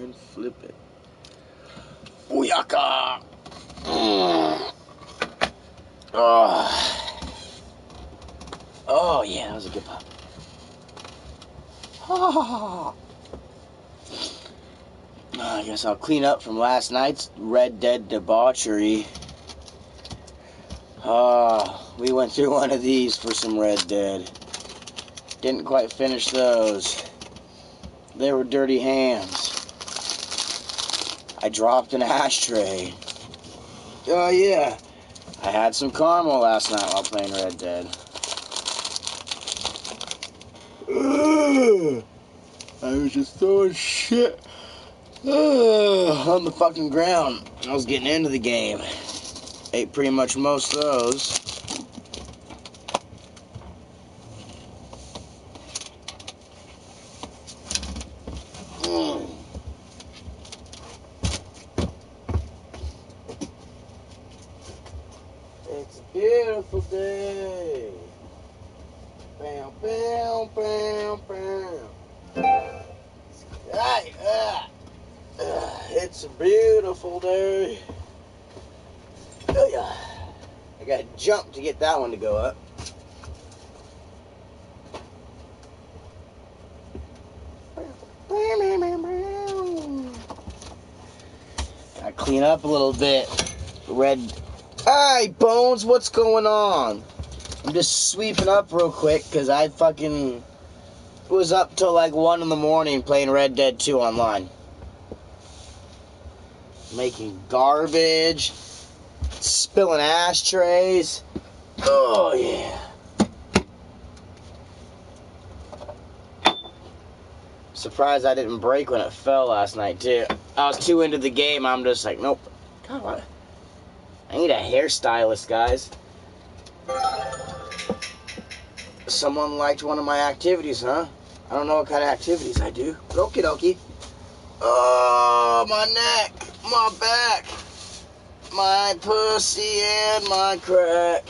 and flip it. Booyaka! Oh yeah, that was a good pop. I guess I'll clean up from last night's Red Dead debauchery. We went through one of these for some Red Dead. Didn't quite finish those. They were dirty hands. I dropped an ashtray. Oh yeah, I had some caramel last night while playing Red Dead. I was just throwing shit on the fucking ground. I was getting into the game. Ate pretty much most of those. It's a beautiful day. Bam, bam, bam, bam. It's a beautiful day. Oh yeah. I gotta jump to get that one to go up. I clean up a little bit. Hey, Bones, what's going on? I'm just sweeping up real quick because I fucking was up till like 1 in the morning playing Red Dead 2 online. Making garbage, spilling ashtrays. Oh, yeah. Surprised I didn't break when it fell last night, too. I was too into the game. I'm just like, nope. God, what? I need a hairstylist, guys. Someone liked one of my activities, huh? I don't know what kind of activities I do. Okie dokie. Oh, my neck, my back, my pussy, and my crack.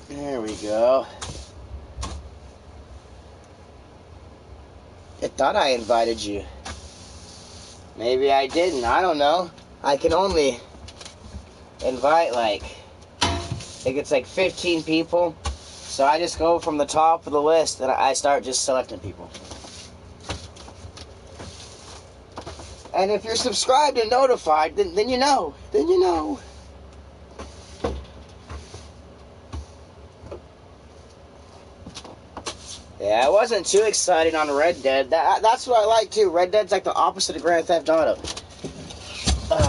There we go. I thought I invited you. Maybe I didn't. I don't know. I can only invite I think it's like 15 people. So I just go from the top of the list and I start just selecting people. And if you're subscribed and notified, then you know. Then you know. Yeah, I wasn't too excited on Red Dead. That's what I like too. Red Dead's like the opposite of Grand Theft Auto.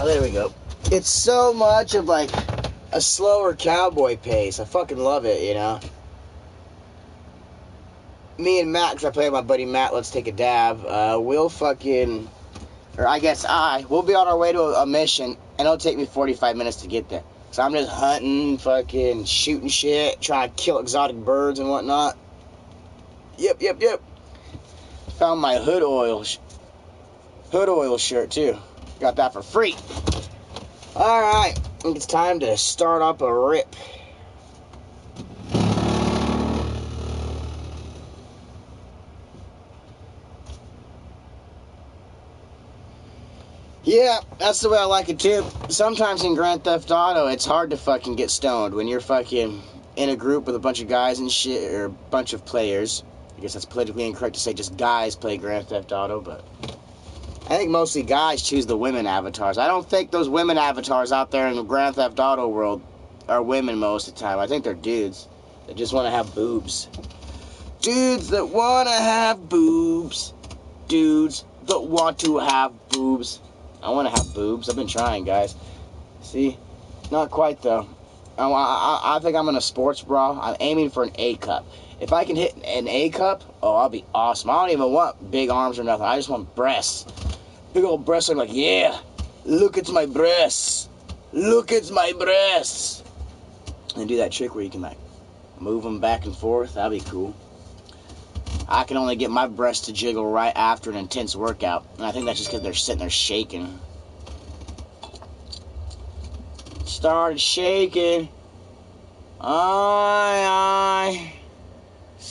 There we go. It's so much of like a slower cowboy pace. I fucking love it, you know. Me and Matt, because I play with my buddy Matt, let's take a dab. We'll be on our way to a mission, and it'll take me 45 minutes to get there. So I'm just hunting, fucking shooting shit, trying to kill exotic birds and whatnot. Yep. Found my hood oil shirt too. Got that for free. Alright, it's time to start up a rip. Yeah, that's the way I like it too. Sometimes in Grand Theft Auto, it's hard to fucking get stoned when you're fucking in a group with a bunch of guys and shit, or a bunch of players. I guess that's politically incorrect to say just guys play Grand Theft Auto, but I think mostly guys choose the women avatars. I don't think those women avatars out there in the Grand Theft Auto world are women most of the time. I think they're dudes that just want to have boobs. Dudes that want to have boobs. Dudes that want to have boobs. I want to have boobs. I've been trying, guys. See? Not quite, though. I think I'm in a sports bra. I'm aiming for an A cup. If I can hit an A cup, oh, I'll be awesome. I don't even want big arms or nothing. I just want breasts. Big old breasts. I'm like, yeah, look at my breasts. Look at my breasts. And do that trick where you can, like, move them back and forth. That'd be cool. I can only get my breasts to jiggle right after an intense workout. And I think that's just because they're sitting there shaking. Started shaking. Aye.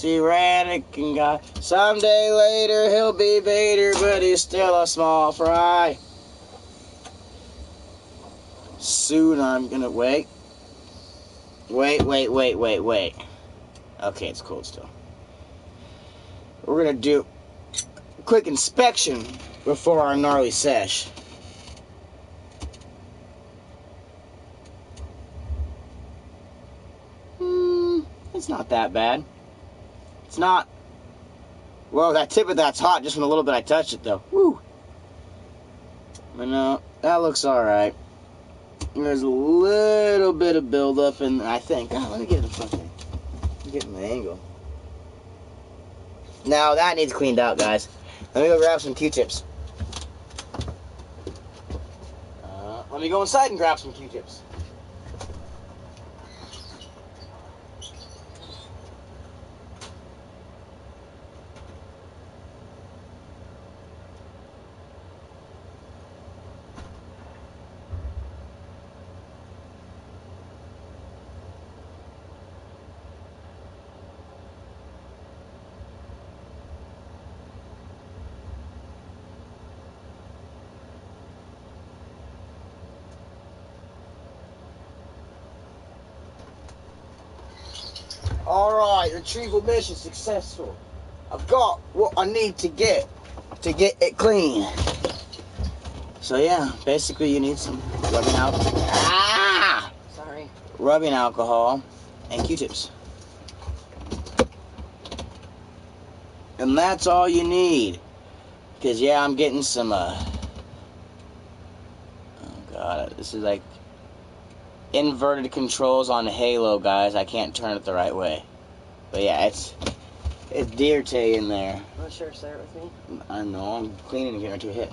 Tyrannic guy. Someday later he'll be Vader, but he's still a small fry. Soon I'm gonna wait. Wait. Okay, it's cold still. We're gonna do a quick inspection before our gnarly sesh. It's not that bad. It's not. Whoa, that tip of that's hot just from the little bit I touched it, though. Woo. But no, that looks alright. There's a little bit of buildup in, I think. Oh, let me get the angle. Now that needs cleaned out, guys. Let me go grab some Q-tips. Let me go inside and grab some Q-tips. Alright, retrieval mission successful. I've got what I need to get it clean. So yeah, basically you need some rubbing alcohol. Rubbing alcohol and Q-tips. And that's all you need. Because yeah, I'm getting some oh god, this is like inverted controls on Halo, guys. I can't turn it the right way. But yeah, it's deer tay in there. Want to share it with me? I know, I'm cleaning and getting to a hit.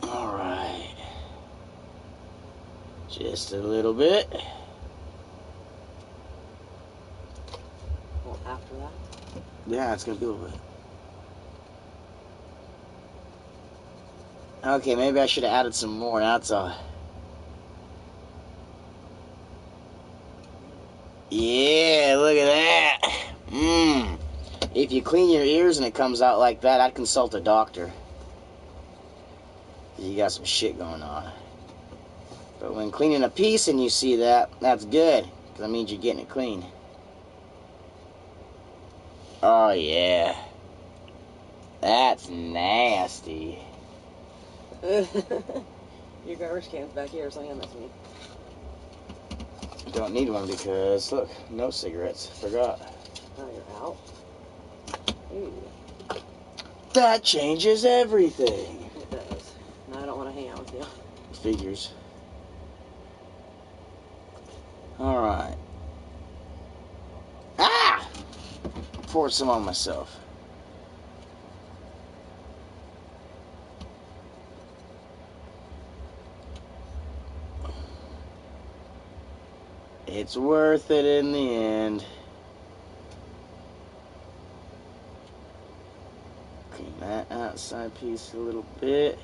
Alright. Just a little bit. Well, after that? Yeah, it's gonna be a little bit. Okay, maybe I should have added some more, that's all. Yeah, look at that. If you clean your ears and it comes out like that, I'd consult a doctor. You got some shit going on. But when cleaning a piece and you see that, that's good. Because that means you're getting it clean. Oh, yeah. That's nasty. Your garbage can's back here, so hand that to me. Don't need one because, look, no cigarettes. Forgot. Oh, you're out? Ooh. That changes everything. It does. No, I don't want to hang out with you. Figures. Alright. Ah! Poured some on myself. It's worth it in the end. Clean that outside piece a little bit.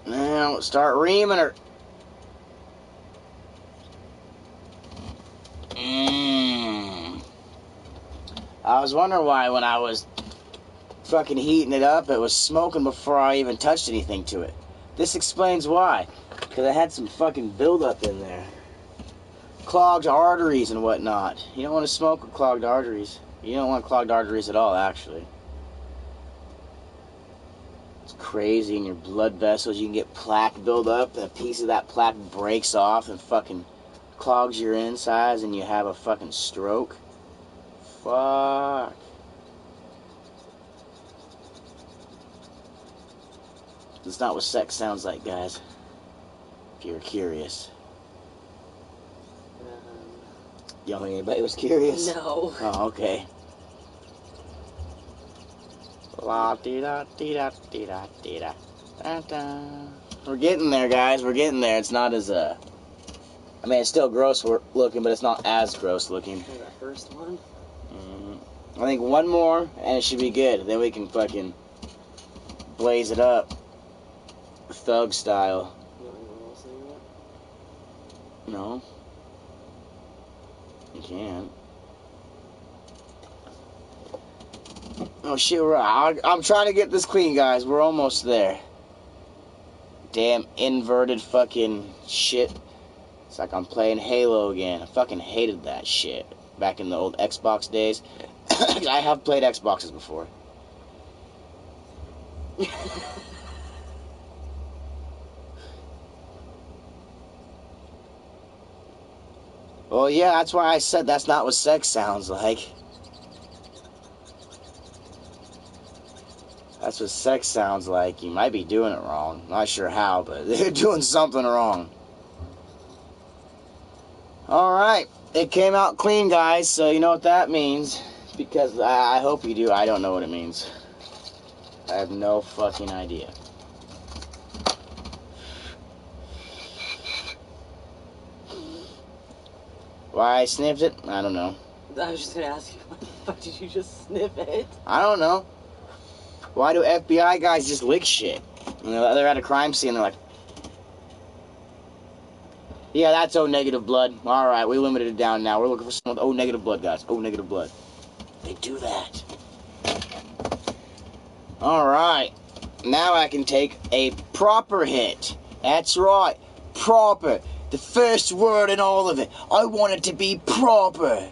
Now start reaming her. I was wondering why when I was fucking heating it up, it was smoking before I even touched anything to it. This explains why. Because I had some fucking buildup in there. Clogged arteries and whatnot. You don't want to smoke with clogged arteries. You don't want clogged arteries at all, actually. It's crazy in your blood vessels. You can get plaque buildup, and a piece of that plaque breaks off and fucking clogs your insides, and you have a fucking stroke. Fuck. That's not what sex sounds like, guys. If you're curious. You don't think anybody was curious? No. Oh, okay. La dee da dee da dee da dee da da da. We're getting there, guys. We're getting there. It's not as I mean, it's still gross looking, but it's not as gross looking. Okay, that first one. I think one more and it should be good. Then we can fucking blaze it up, thug style. You want anyone else in that? No. You can. Oh shit, I'm trying to get this clean, guys. We're almost there. Damn inverted fucking shit. It's like I'm playing Halo again. I fucking hated that shit back in the old Xbox days. I have played Xboxes before. Well, yeah, that's why I said that's not what sex sounds like. That's what sex sounds like. You might be doing it wrong. Not sure how, but they're doing something wrong. Alright, it came out clean, guys, so you know what that means. Because I hope you do. I don't know what it means. I have no fucking idea. Why I sniffed it? I don't know. I was just gonna ask you, why the fuck did you just sniff it? I don't know. Why do FBI guys just lick shit? You know, they're at a crime scene, they're like, yeah, that's O negative blood. Alright, we limited it down now. We're looking for someone with O negative blood, guys. O negative blood. They do that. Alright. Now I can take a proper hit. That's right. Proper. The first word in all of it. I want it to be proper.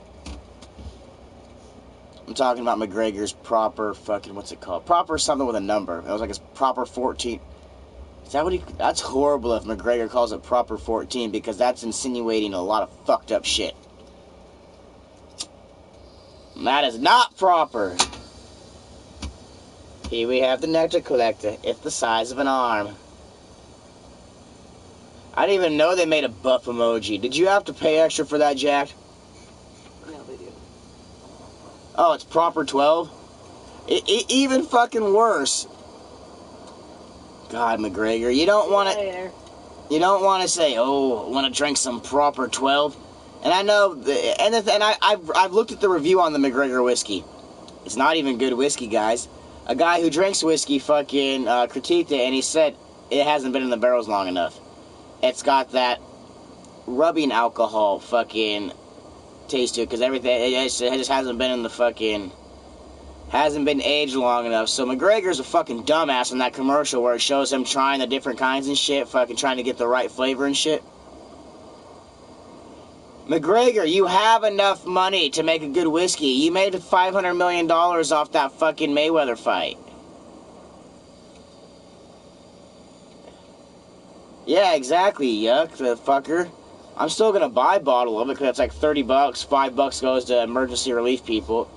I'm talking about McGregor's proper fucking, what's it called? Proper something with a number. It was like it's proper 14. Is that what he... That's horrible if McGregor calls it proper 14 because that's insinuating a lot of fucked up shit. And that is not proper. Here we have the nectar collector. It's the size of an arm. I didn't even know they made a buff emoji. Did you have to pay extra for that, Jack? No, they do. Oh, it's proper 12? Even fucking worse. God, McGregor, you don't want to... You don't want to say, oh, I want to drink some proper 12. And I know... I've looked at the review on the McGregor whiskey. It's not even good whiskey, guys. A guy who drinks whiskey fucking critiqued it, and he said it hasn't been in the barrels long enough. It's got that rubbing alcohol fucking taste to it, because everything, it just hasn't been in the fucking, hasn't been aged long enough. So McGregor's a fucking dumbass in that commercial where it shows him trying the different kinds and shit, fucking trying to get the right flavor and shit. McGregor, you have enough money to make a good whiskey. You made $500 million off that fucking Mayweather fight. Yeah, exactly, yuck, the fucker. I'm still gonna buy a bottle of it because it's like $30. $5 goes to emergency relief people.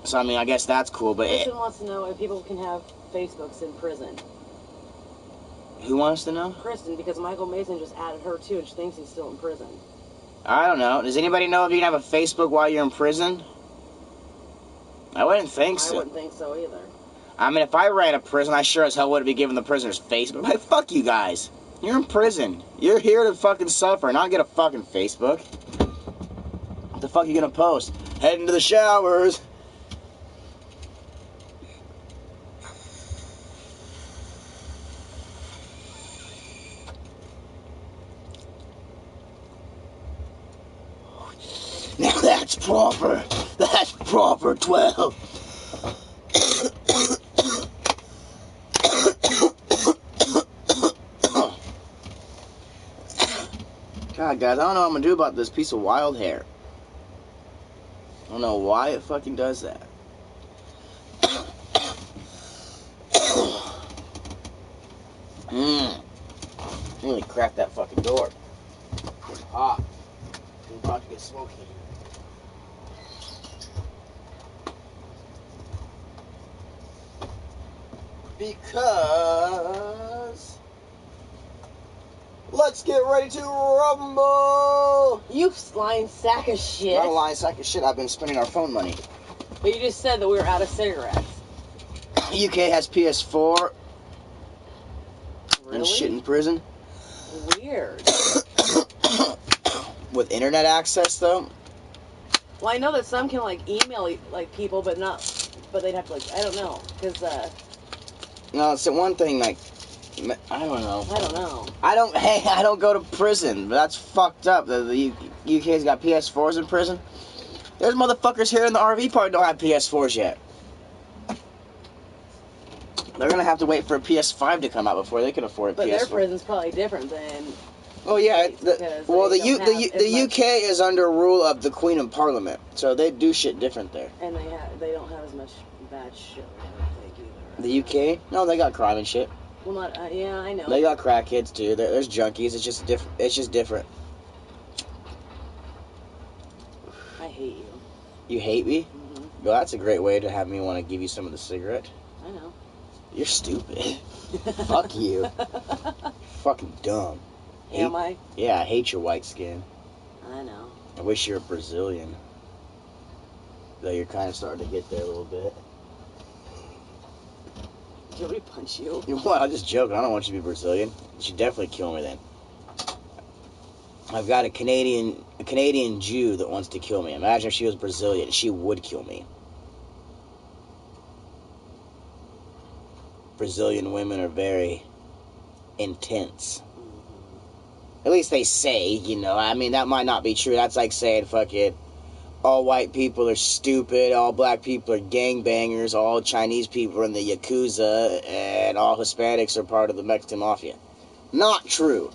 So, I mean, I guess that's cool, but... Kristen wants to know if people can have Facebooks in prison. Who wants to know? Kristen, because Michael Mason just added her too, and she thinks he's still in prison. I don't know. Does anybody know if you can have a Facebook while you're in prison? I wouldn't think so. I wouldn't think so either. I mean, if I ran a prison, I sure as hell wouldn't be giving the prisoners Facebook. Like, fuck you guys. You're in prison. You're here to fucking suffer, not get a fucking Facebook. What the fuck are you gonna post? Heading to the showers. Now that's proper. That's proper 12. God, guys, I don't know what I'm gonna do about this piece of wild hair. I don't know why it fucking does that. Really cracked that fucking door. It's hot. It's about to get smoky. Because... Let's get ready to rumble! You lying sack of shit. Not a lying sack of shit. I've been spending our phone money. But you just said that we were out of cigarettes. UK has PS4. Really? And shit in prison. Weird. With internet access, though? Well, I know that some can, like, email, like, people, but not... But they'd have to, like... I don't know. Because, No, it's the one thing, like... I don't know. I don't know. I don't go to prison, but that's fucked up. The UK's got PS4s in prison. There's motherfuckers here in the RV park don't have PS4s yet. They're gonna have to wait for a PS5 to come out before they can afford a but PS4. But their prison's probably different than... Oh yeah, the UK is under rule of the Queen and Parliament, so they do shit different there. And they don't have as much bad shit, I don't think, either. The UK? No, they got crime and shit. Well, not yeah, I know. They got crackheads too. There's junkies. It's just different. I hate you. You hate me? Mm-hmm. Well, that's a great way to have me want to give you some of the cigarette. I know. You're stupid. Fuck you. Fucking dumb. Am I? Yeah, I hate your white skin. I know. I wish you were Brazilian. Though you're kind of starting to get there a little bit. Can we punch you? Well, I'm just joking. I don't want you to be Brazilian. You should definitely kill me then. I've got a Canadian Jew that wants to kill me. Imagine if she was Brazilian. She would kill me. Brazilian women are very intense. At least they say, you know. I mean, that might not be true. That's like saying fucking all white people are stupid, all black people are gangbangers, all Chinese people are in the Yakuza, and all Hispanics are part of the Mexican Mafia. Not true.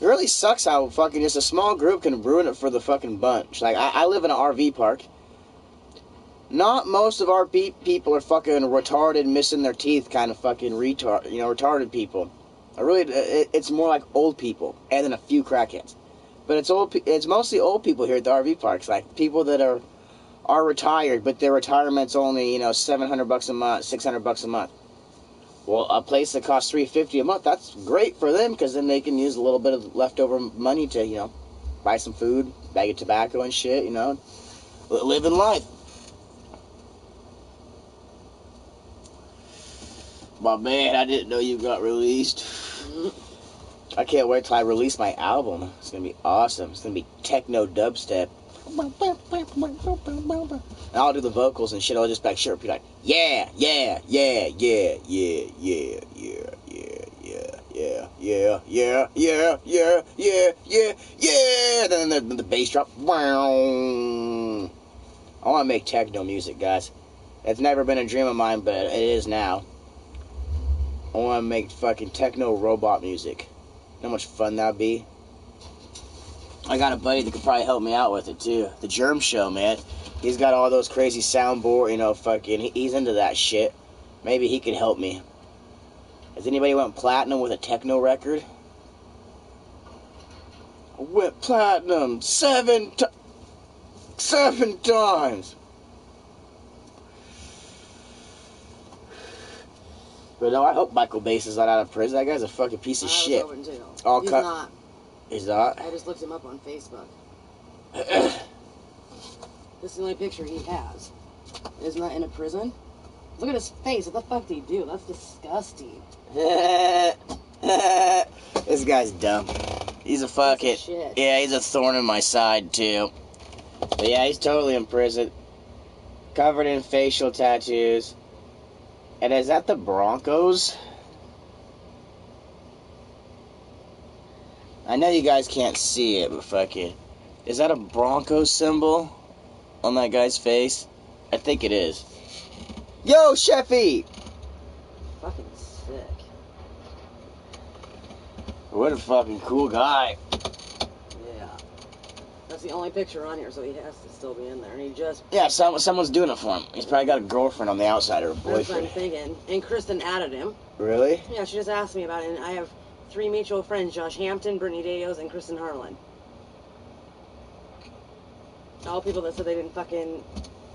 It really sucks how fucking just a small group can ruin it for the fucking bunch. Like, I live in an RV park. Not most of our people are fucking retarded, missing their teeth kind of fucking retarded people. It's more like old people, and then a few crackheads. But it's mostly old people here at the RV parks, like people that are retired, but their retirement's only, $700 a month, $600 a month. Well, a place that costs $350 a month, that's great for them, because then they can use a little bit of leftover money to, buy some food, bag of tobacco and shit, living life. My man, I didn't know you got released. I can't wait till I release my album. It's gonna be awesome. It's gonna be techno dubstep. And I'll do the vocals and shit. I'll just back shit, be like, yeah, yeah, yeah, yeah, yeah, yeah, yeah, yeah, yeah, yeah, yeah, yeah, yeah, yeah, yeah, yeah. Then the bass drop. I want to make techno music, guys. It's never been a dream of mine, but it is now. I want to make fucking techno robot music. You know how much fun that would be? I got a buddy that could probably help me out with it, too. The Germ Show, man. He's got all those crazy soundboard, he's into that shit. Maybe he could help me. Has anybody went platinum with a techno record? I went platinum 7 times. But no, I hope Michael Bass is not out of prison. That guy's a fucking piece of shit. He's not. He's not? I just looked him up on Facebook. This is the only picture he has. Isn't that in a prison? Look at his face. What the fuck did he do? That's disgusting. This guy's dumb. He's a fucking... Shit. Yeah, he's a thorn in my side, too. But yeah, he's totally in prison. Covered in facial tattoos. And is that the Broncos? I know you guys can't see it, but fucking... Is that a Broncos symbol on that guy's face? I think it is. Yo, Sheffy! Fucking sick. What a fucking cool guy. Yeah. That's the only picture on here, so he has to still be in there. And he just... Yeah, someone's doing it for him. He's probably got a girlfriend on the outside or a boyfriend. That's what I'm thinking. And Kristen added him. Really? Yeah, she just asked me about it, and I have 3 mutual friends, Josh Hampton, Brittany Dayos, and Kristen Harlan. All people that said they didn't fucking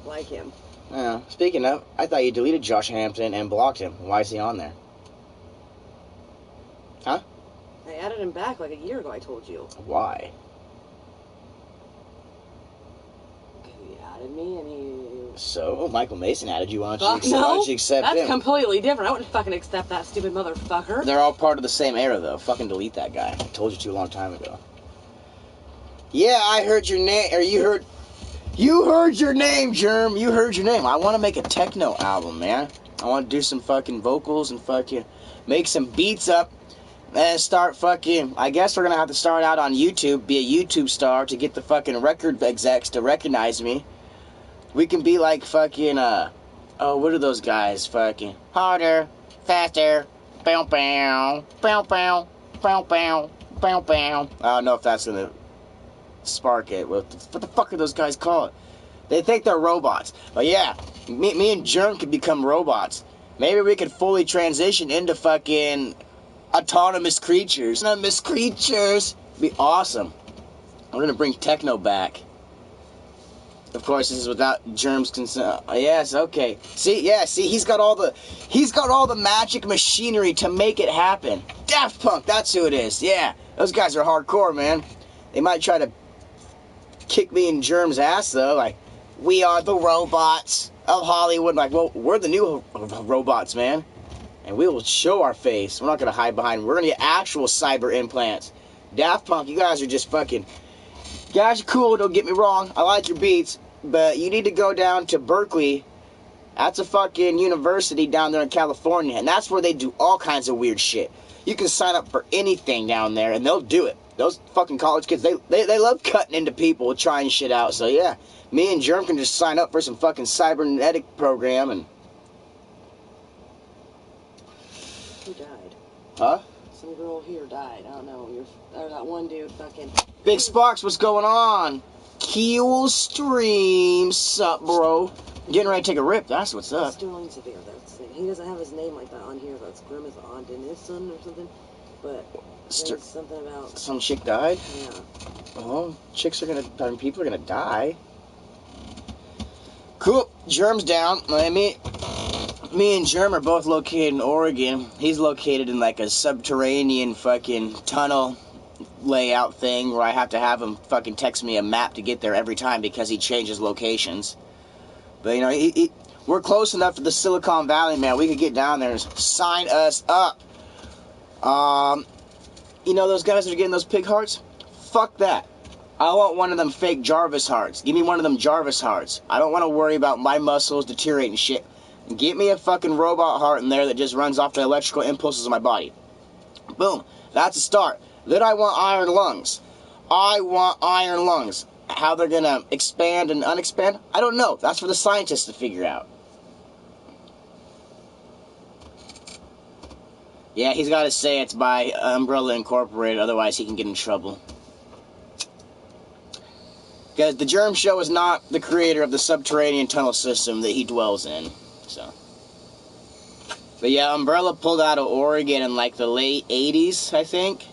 like him. Yeah. Speaking of, I thought you deleted Josh Hampton and blocked him. Why is he on there? Huh? I added him back like a year ago, I told you. Why? Because he added me and he... So, Michael Mason added you. Why Fuck don't no. you accept him? That's completely different. I wouldn't fucking accept that stupid motherfucker. They're all part of the same era, though. Fucking delete that guy. I told you to a long time ago. Yeah, I heard your name, or you heard your name, Germ. You heard your name. I want to make a techno album, man. I want to do some fucking vocals and fucking make some beats up and start fucking... I guess we're going to have to start out on YouTube, be a YouTube star to get the fucking record execs to recognize me. We can be like fucking, oh, what are those guys? Fucking harder, faster, bow bow, bow bow, bow bow, bow bow. I don't know if that's going to spark it. What the fuck are those guys called? They think they're robots. But yeah, me and Germ could become robots. Maybe we could fully transition into fucking autonomous creatures. Autonomous creatures. Be awesome. We're gonna bring techno back. Of course, this is without Germ's consent. Yes, okay. See, he's got all the magic machinery to make it happen. Daft Punk, that's who it is. Yeah, those guys are hardcore, man. They might try to kick me in Germ's ass though, like, we are the robots of Hollywood. Like, well, we're the new robots, man. And we will show our face. We're not going to hide behind. We're going to get actual cyber implants. Daft Punk, you guys are just fucking... You guys are cool, don't get me wrong. I like your beats. But you need to go down to Berkeley. That's a fucking university down there in California. And that's where they do all kinds of weird shit. You can sign up for anything down there, and they'll do it. Those fucking college kids, they love cutting into people, trying shit out. So yeah, me and Germ can just sign up for some fucking cybernetic program and... Who died? Huh? Some girl here died. I don't know. Or that one dude fucking... Big Sparks, what's going on? Keel Stream, sup, bro? Getting ready to take a rip, that's what's up. Sterling Severe, that's the thing. He doesn't have his name like that on here. That's Grimace Ondenison or something. But... There's something about... Some chick died? Yeah. Oh, people are gonna die. Cool, Germ's down. Me and Germ are both located in Oregon. He's located in like a subterranean fucking tunnel layout thing where I have to have him fucking text me a map to get there every time because he changes locations. But, you know, we're close enough to the Silicon Valley, man. We could get down there and sign us up. You know those guys that are getting those pig hearts? Fuck that. I want one of them fake Jarvis hearts. Give me one of them Jarvis hearts. I don't want to worry about my muscles deteriorating shit. Get me a fucking robot heart in there that just runs off the electrical impulses of my body. Boom. That's a start. Then I want iron lungs. I want iron lungs. How they're going to expand and unexpand? I don't know. That's for the scientists to figure out. Yeah, he's got to say it's by Umbrella Incorporated, otherwise he can get in trouble. Because the Germ Show is not the creator of the subterranean tunnel system that he dwells in, so. But yeah, Umbrella pulled out of Oregon in like the late 80s, I think.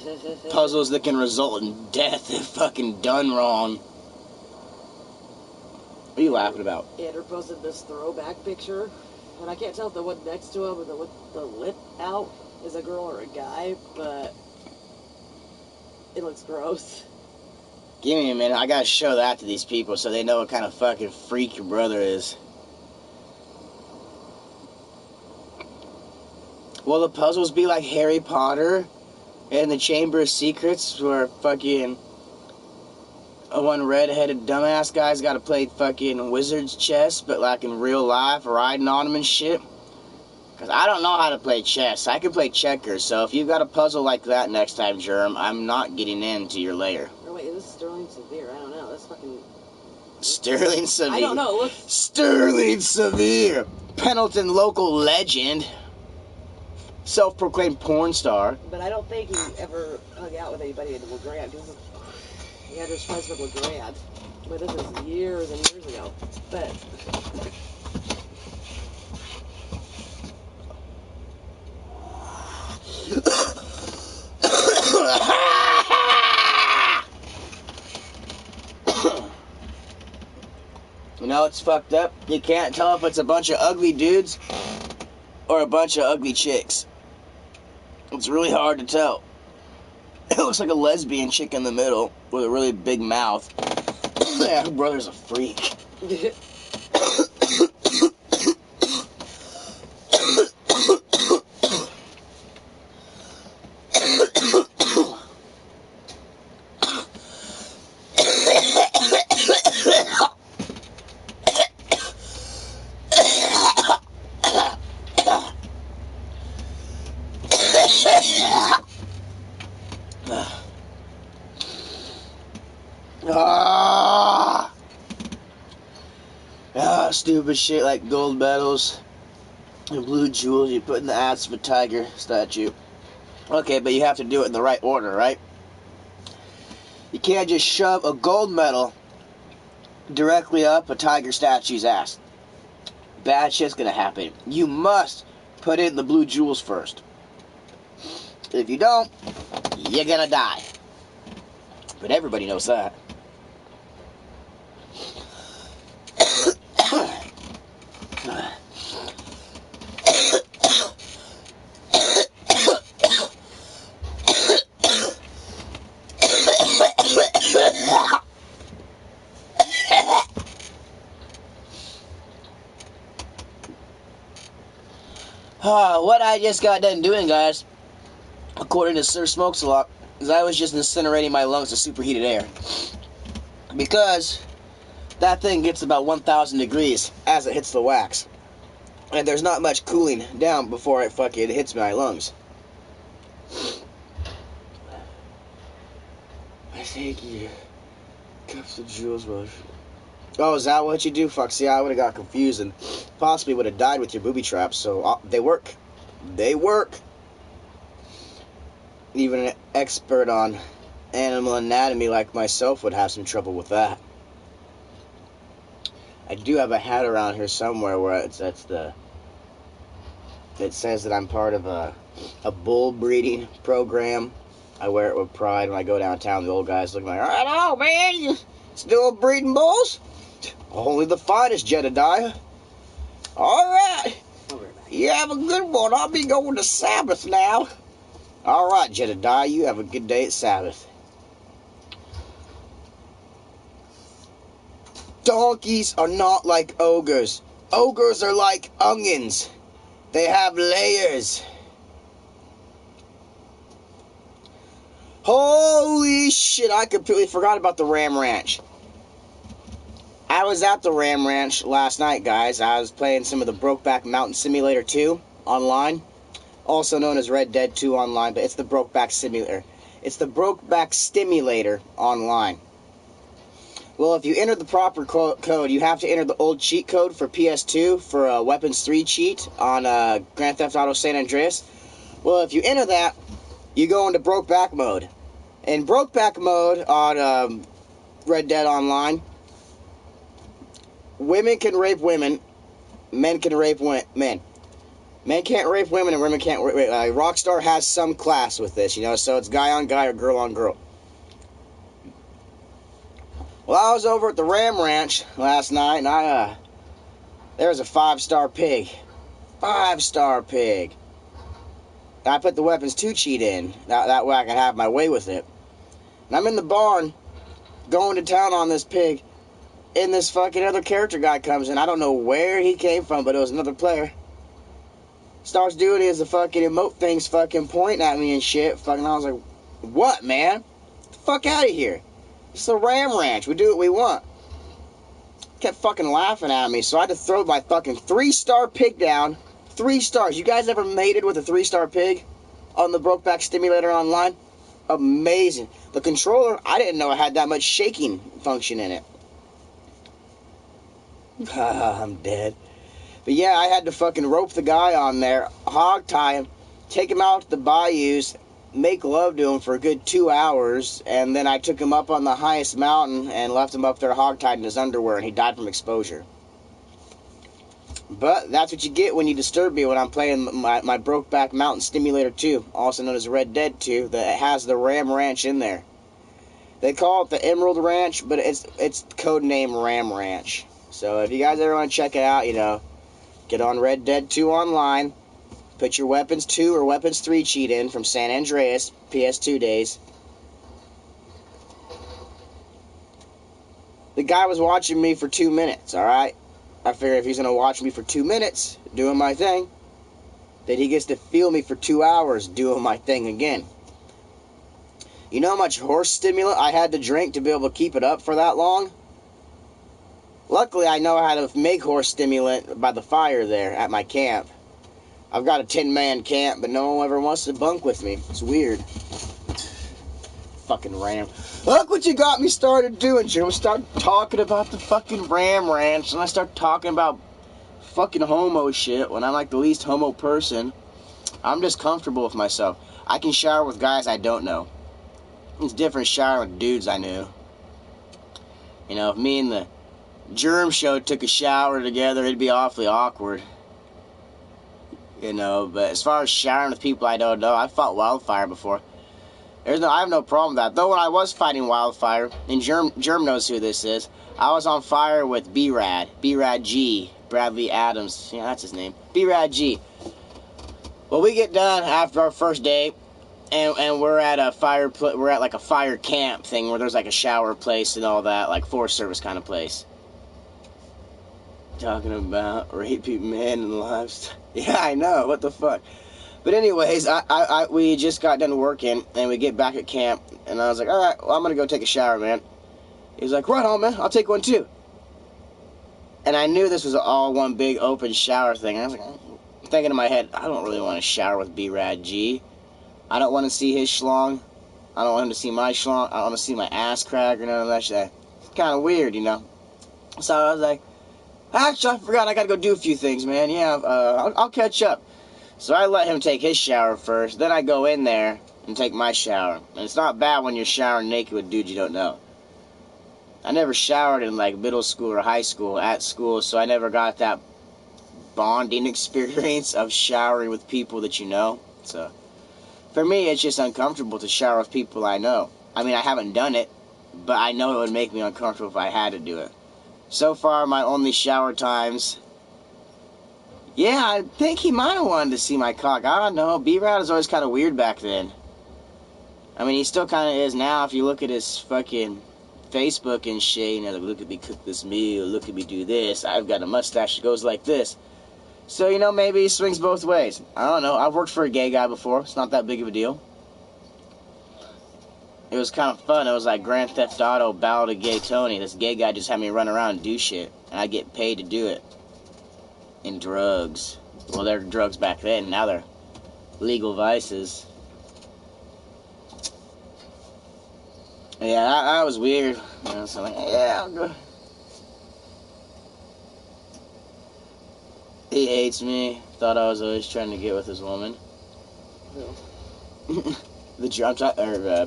Yeah. Puzzles that can result in death if fucking done wrong. What are you laughing about? Andrew posted this throwback picture, and I can't tell if the one next to him with the lip out is a girl or a guy, but it looks gross. Give me a minute, I gotta show that to these people so they know what kind of fucking freak your brother is. Will the puzzles be like Harry Potter and the Chamber of Secrets where fucking one redheaded dumbass guy's gotta play fucking wizard's chess, but like in real life, riding on him and shit? Because I don't know how to play chess. I can play checkers, so if you've got a puzzle like that next time, Germ, I'm not getting into your lair. Oh wait, is this Sterling Severe? I don't know. That's fucking... Sterling Severe. I don't know, look. Sterling Severe. Pendleton local legend. Self-proclaimed porn star. But I don't think he ever hung out with anybody in LeGrand. He had his friends with LeGrand. But this is years and years ago. But... You know, it's fucked up. You can't tell if it's a bunch of ugly dudes or a bunch of ugly chicks. It's really hard to tell. It looks like a lesbian chick in the middle with a really big mouth. Yeah, her brother's a freak. Stupid shit like gold medals and blue jewels you put in the ass of a tiger statue. Okay, but you have to do it in the right order, right? You can't just shove a gold medal directly up a tiger statue's ass. Bad shit's gonna happen. You must put in the blue jewels first. If you don't, you're gonna die. But everybody knows that. What I just got done doing, guys, according to Sir Smokes a Lot, is I was just incinerating my lungs with superheated air. Because that thing gets about 1,000 degrees as it hits the wax. And there's not much cooling down before it fucking hits my lungs. I think you cups of jewels was... Oh, is that what you do? Fuck, see, I would have got confused and possibly would have died with your booby traps. So, they work. They work. Even an expert on animal anatomy like myself would have some trouble with that. I do have a hat around here somewhere where it says that I'm part of a bull breeding program. I wear it with pride when I go downtown. The old guys look like, I know, man, you still breeding bulls? Only the finest, Jedediah. All right. You have a good one. I'll be going to Sabbath now. All right, Jedediah, you have a good day at Sabbath. Donkeys are not like ogres. Ogres are like onions. They have layers. Holy shit, I completely forgot about the Ram Ranch. I was at the Ram Ranch last night, guys. I was playing some of the Brokeback Mountain Simulator 2 online. Also known as Red Dead 2 online, but it's the Brokeback Simulator. It's the Brokeback Stimulator online. Well, if you enter the proper code, you have to enter the old cheat code for PS2 for a Weapons 3 cheat on Grand Theft Auto San Andreas. Well, if you enter that, you go into Brokeback mode. In Brokeback mode on Red Dead Online, women can rape women, men can rape men. Men can't rape women and women can't rape. Rockstar has some class with this, you know, so it's guy on guy or girl on girl. Well, I was over at the Ram Ranch last night, and there was a 5-star pig. 5-star pig. I put the Weapons 2 cheat in. That way I could have my way with it. And I'm in the barn, going to town on this pig, and this fucking other character guy comes in. I don't know where he came from, but it was another player. Starts doing his fucking emote things, fucking pointing at me and shit. Fucking, I was like, what, man? Get the fuck out of here. It's the Ram Ranch. We do what we want. Kept fucking laughing at me, so I had to throw my fucking 3-star pig down. 3 stars. You guys ever mated with a 3-star pig on the Brokeback Stimulator online? Amazing. The controller, I didn't know it had that much shaking function in it. I'm dead. But yeah, I had to fucking rope the guy on there, hog tie him, take him out to the bayous, make love to him for a good 2 hours, and then I took him up on the highest mountain and left him up there hog-tied in his underwear, and he died from exposure. But that's what you get when you disturb me when I'm playing my Brokeback Mountain Stimulator 2, also known as Red Dead 2, that has the Ram Ranch in there. They call it the Emerald Ranch, but it's codename Ram Ranch. So if you guys ever want to check it out, you know, get on Red Dead 2 online, put your Weapons 2 or Weapons 3 cheat in from San Andreas, PS2 days. The guy was watching me for 2 minutes, alright? I figure if he's going to watch me for 2 minutes doing my thing, then he gets to feel me for 2 hours doing my thing again. You know how much horse stimulant I had to drink to be able to keep it up for that long? Luckily, I know how to make horse stimulant by the fire there at my camp. I've got a 10-man camp, but no one ever wants to bunk with me. It's weird. Fucking Ram. Look what you got me started doing, Jim. Start talking about the fucking Ram Ranch, and I start talking about fucking homo shit when I'm like the least homo person. I'm just comfortable with myself. I can shower with guys I don't know. It's different showering with dudes I knew. You know, if me and the Germ Show took a shower together, it'd be awfully awkward. You know, but as far as showering with people I don't know, I fought Wildfire before. I have no problem with that. Though when I was fighting Wildfire, and Germ knows who this is, I was on fire with B-Rad G, Bradley Adams. Yeah, that's his name. B-Rad G. Well, we get done after our first day, and we're at a we're at like a fire camp thing where there's like a shower place and all that, like Forest Service kind of place. Talking about raping men and lives. Yeah, I know. What the fuck? But anyways, we just got done working, and we get back at camp, and I was like, all right, well, I'm going to go take a shower, man. He was like, right on, man. I'll take one, too. And I knew this was all one big open shower thing. I was like, thinking in my head, I don't really want to shower with B-Rad G. I don't want to see his schlong. I don't want him to see my schlong. I don't want to see my ass crack or none of that shit. It's kind of weird, you know. So I was like, actually, I forgot I got to go do a few things, man. Yeah, I'll catch up. So I let him take his shower first. Then I go in there and take my shower. And it's not bad when you're showering naked with dudes you don't know. I never showered in like middle school or high school at school, so I never got that bonding experience of showering with people that you know. So for me, it's just uncomfortable to shower with people I know. I mean, I haven't done it, but I know it would make me uncomfortable if I had to do it. So far, my only shower times... Yeah, I think he might have wanted to see my cock. I don't know. B-Rad was always kind of weird back then. I mean, he still kind of is now. If you look at his fucking Facebook and shit, you know, like, look at me cook this meal, look at me do this. I've got a mustache that goes like this. So, you know, maybe he swings both ways. I don't know. I've worked for a gay guy before. It's not that big of a deal. It was kind of fun. It was like Grand Theft Auto Battle of Gay Tony. This gay guy just had me run around and do shit. And I get paid to do it. And drugs. Well, they're drugs back then. Now they're legal vices. Yeah, that was weird. You know, so I'm like, yeah, I'll go. He hates me. Thought I was always trying to get with his woman. No.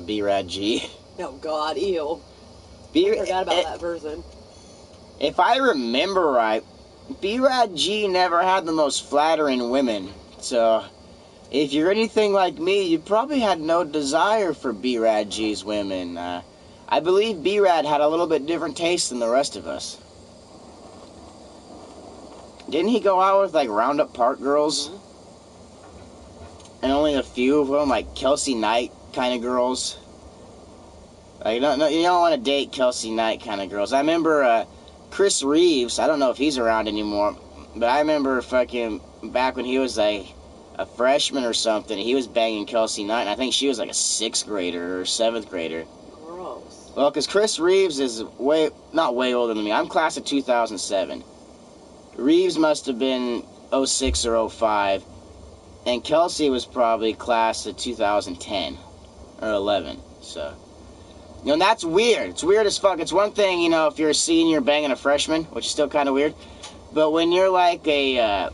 B-Rad G. Oh, God, ew. I forgot about that person. If I remember right, B-Rad G never had the most flattering women. So, if you're anything like me, you probably had no desire for B-Rad G's women. I believe B-Rad had a little bit different taste than the rest of us. Didn't he go out with, like, Roundup Park girls? Mm-hmm. And only a few of them, like Kelsey Knight kind of girls. Like, you don't want to date Kelsey Knight kind of girls. I remember Chris Reeves. I don't know if he's around anymore, but I remember fucking back when he was like a freshman or something. He was banging Kelsey Knight, and I think she was like a 6th grader or 7th grader. Gross. Well, because Chris Reeves is not way older than me. I'm class of 2007. Reeves must have been 06 or 05. And Kelsey was probably class of 2010 or 11. So, you know, and that's weird. It's weird as fuck. It's one thing, you know, if you're a senior banging a freshman, which is still kind of weird. But when you're like a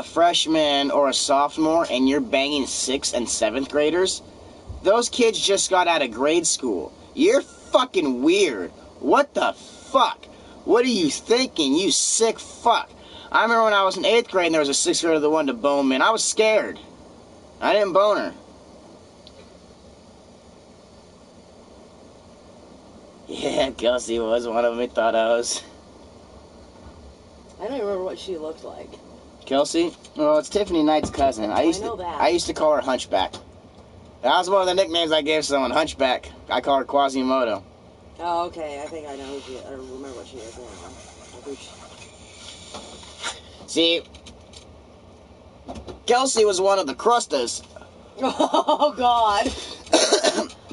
freshman or a sophomore and you're banging 6th and 7th graders, those kids just got out of grade school. You're fucking weird. What the fuck? What are you thinking, you sick fuck? I remember when I was in 8th grade and there was a 6th grader that wanted to bone me, and I was scared. I didn't bone her. Yeah, Kelsey was one of them. He thought I was. I don't even remember what she looked like. Kelsey? Well, it's Tiffany Knight's cousin. I know that. I used to call her Hunchback. That was one of the nicknames I gave someone, Hunchback. I call her Quasimodo. Oh, okay. I think I know who she is. I remember what she is now. See, Kelsey was one of the crustas. Oh, God.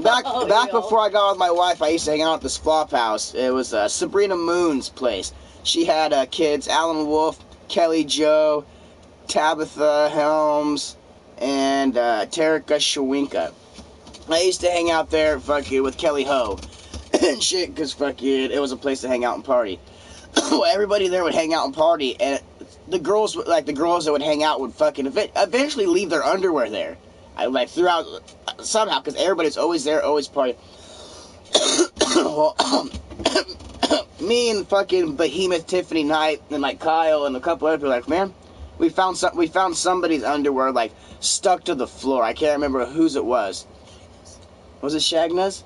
Back before I got with my wife, I used to hang out at this flop house. It was Sabrina Moon's place. She had kids, Alan Wolf, Kelly Joe, Tabitha Helms, and Tarika Shawinka. I used to hang out there fucking with Kelly Ho and shit, because fucking it was a place to hang out and party. Well, everybody there would hang out and party, and the girls that would hang out would fucking eventually leave their underwear there. Throughout, somehow, because everybody's always there, always partying. Well, me and fucking Behemoth Tiffany Knight and like Kyle and a couple other people like, man, we found somebody's underwear like stuck to the floor. I can't remember whose it was. Was it Shagnaz?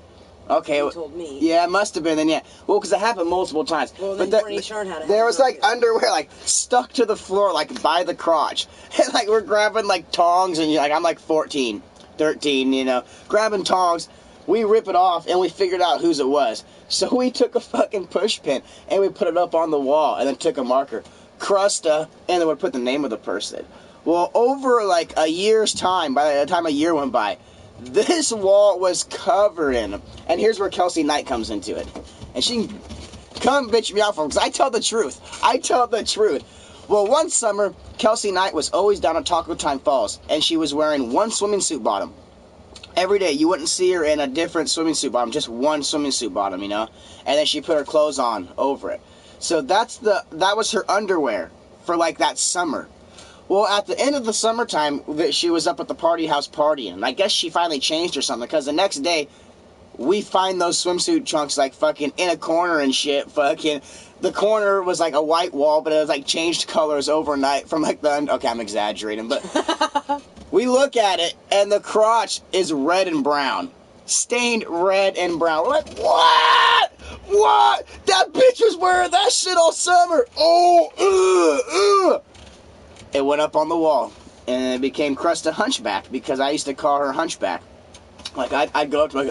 Okay. You told me. Yeah, it must have been then. Yeah. Well, because it happened multiple times. Well, then but Brittany Sharn had it. there was like underwear like stuck to the floor like by the crotch, and like we're grabbing like tongs and like I'm like 14, 13, you know, grabbing tongs. We rip it off and we figured out whose it was. So we took a fucking push pin and we put it up on the wall and then took a marker, Crusta, and then we put the name of the person. Well, over like a year's time, by the time a year went by, this wall was covered in them. And here's where Kelsey Knight comes into it. And she can come bitch me out for it, because I tell the truth. I tell the truth. Well, one summer, Kelsey Knight was always down at Taco Time Falls, and she was wearing one swimming suit bottom. Every day, you wouldn't see her in a different swimming suit bottom, just one swimming suit bottom, you know? And then she put her clothes on over it. So that was her underwear for like that summer. Well, at the end of the summertime, she was up at the party house partying. And I guess she finally changed or something, because the next day, we find those swimsuit chunks like fucking in a corner and shit. Fucking, the corner was like a white wall, but it was like changed colors overnight from like okay, I'm exaggerating, but we look at it and the crotch is red and brown. Stained red and brown. We're like, what? What? That bitch was wearing that shit all summer. Oh, It went up on the wall, and it became Crusta Hunchback, because I used to call her Hunchback. Like, I'd go up to her,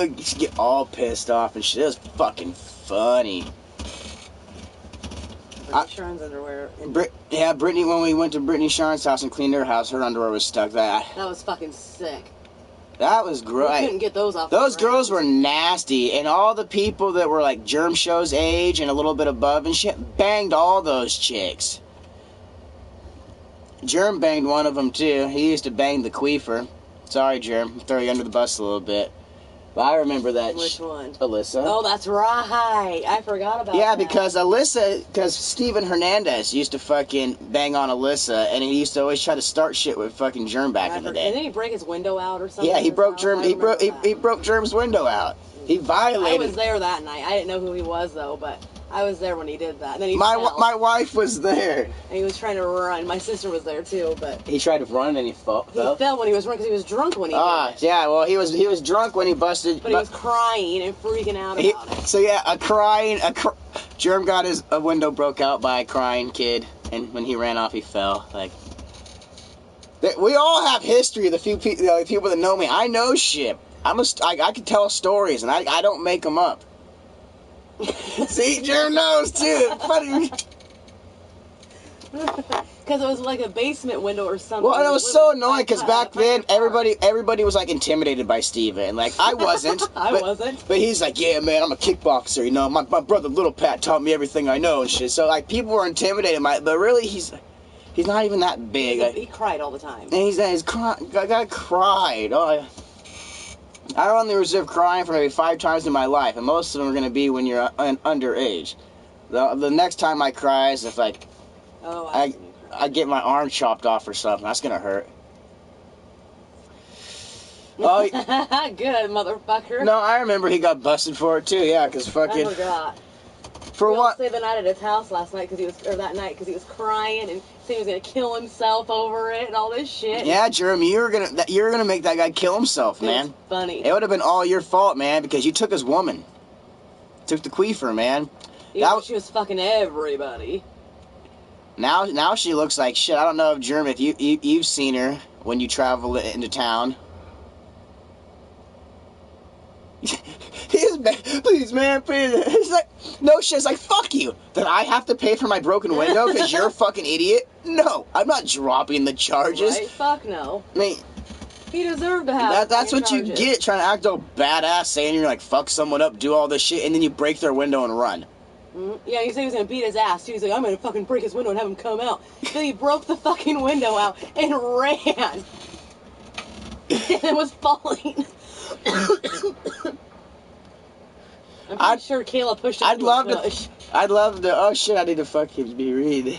like, she'd get all pissed off and shit. It was fucking funny. Brittany Sharn's underwear. Brittany, when we went to Brittany Sharn's house and cleaned her house, her underwear was stuck. That was fucking sick. That was great. We couldn't get those off. Those girls were nasty, and all the people that were like Germ Show's age and a little bit above and shit banged all those chicks. Germ banged one of them too. He used to bang the queefer. Sorry, Germ, throw you under the bus a little bit. But I remember that. Which one? Alyssa. Oh, that's right. I forgot about that. Yeah, because Steven Hernandez used to fucking bang on Alyssa, and he used to always try to start shit with fucking Germ back in the day. Didn't he break his window out or something? Yeah, he broke Germ. He broke Germ's window out. He violated. I was there that night. I didn't know who he was though, but I was there when he did that. And then he fell. My wife was there. And he was trying to run. My sister was there too, but he tried to run and he fell. He fell when he was running because he was drunk when he did it. Yeah. Well, he was drunk when he busted. But he was crying and freaking out about it. So yeah, Germ got a window broke out by a crying kid, and when he ran off, he fell. Like, we all have history. The few people that know me, I know shit. I can tell stories, and I don't make them up. See, Germ knows too. Funny. Because it was like a basement window or something. Well, and it was so annoying because back then everybody was like intimidated by Steven. Like I wasn't. But he's like, yeah, man, I'm a kickboxer. You know, my brother Little Pat taught me everything I know and shit. So like people were intimidated by it, but really he's not even that big. He cried all the time. And he's I cried. Oh, I only reserve crying for maybe 5 times in my life, and most of them are going to be when you're underage. The next time I cry is if like I get my arm chopped off or something. That's going to hurt. Oh, good motherfucker. No, I remember he got busted for it too. Yeah, because fucking. I forgot. For what? Stayed the night at his house last night that night because he was crying and said he was gonna kill himself over it and all this shit. Yeah, Jeremy, you're gonna make that guy kill himself, man. It was funny. It would have been all your fault, man, because you took his woman. Took the queefer, man. She was fucking everybody. Now she looks like shit. I don't know if Jeremy, if you've seen her when you travel into town. Please, man, please. It's like, no shit. It's like, fuck you. That I have to pay for my broken window because you're a fucking idiot? No, I'm not dropping the charges. Right? Fuck no. I mean, he deserved to have that's what charges. You get, trying to act all badass, saying you're like, fuck someone up, do all this shit, and then you break their window and run. Yeah, he said he was gonna beat his ass. He was like, I'm gonna fucking break his window and have him come out. Then he broke the fucking window out and ran. And was falling. I'm pretty sure Kayla pushed him. I'd love to. Oh shit! I need to fucking be read.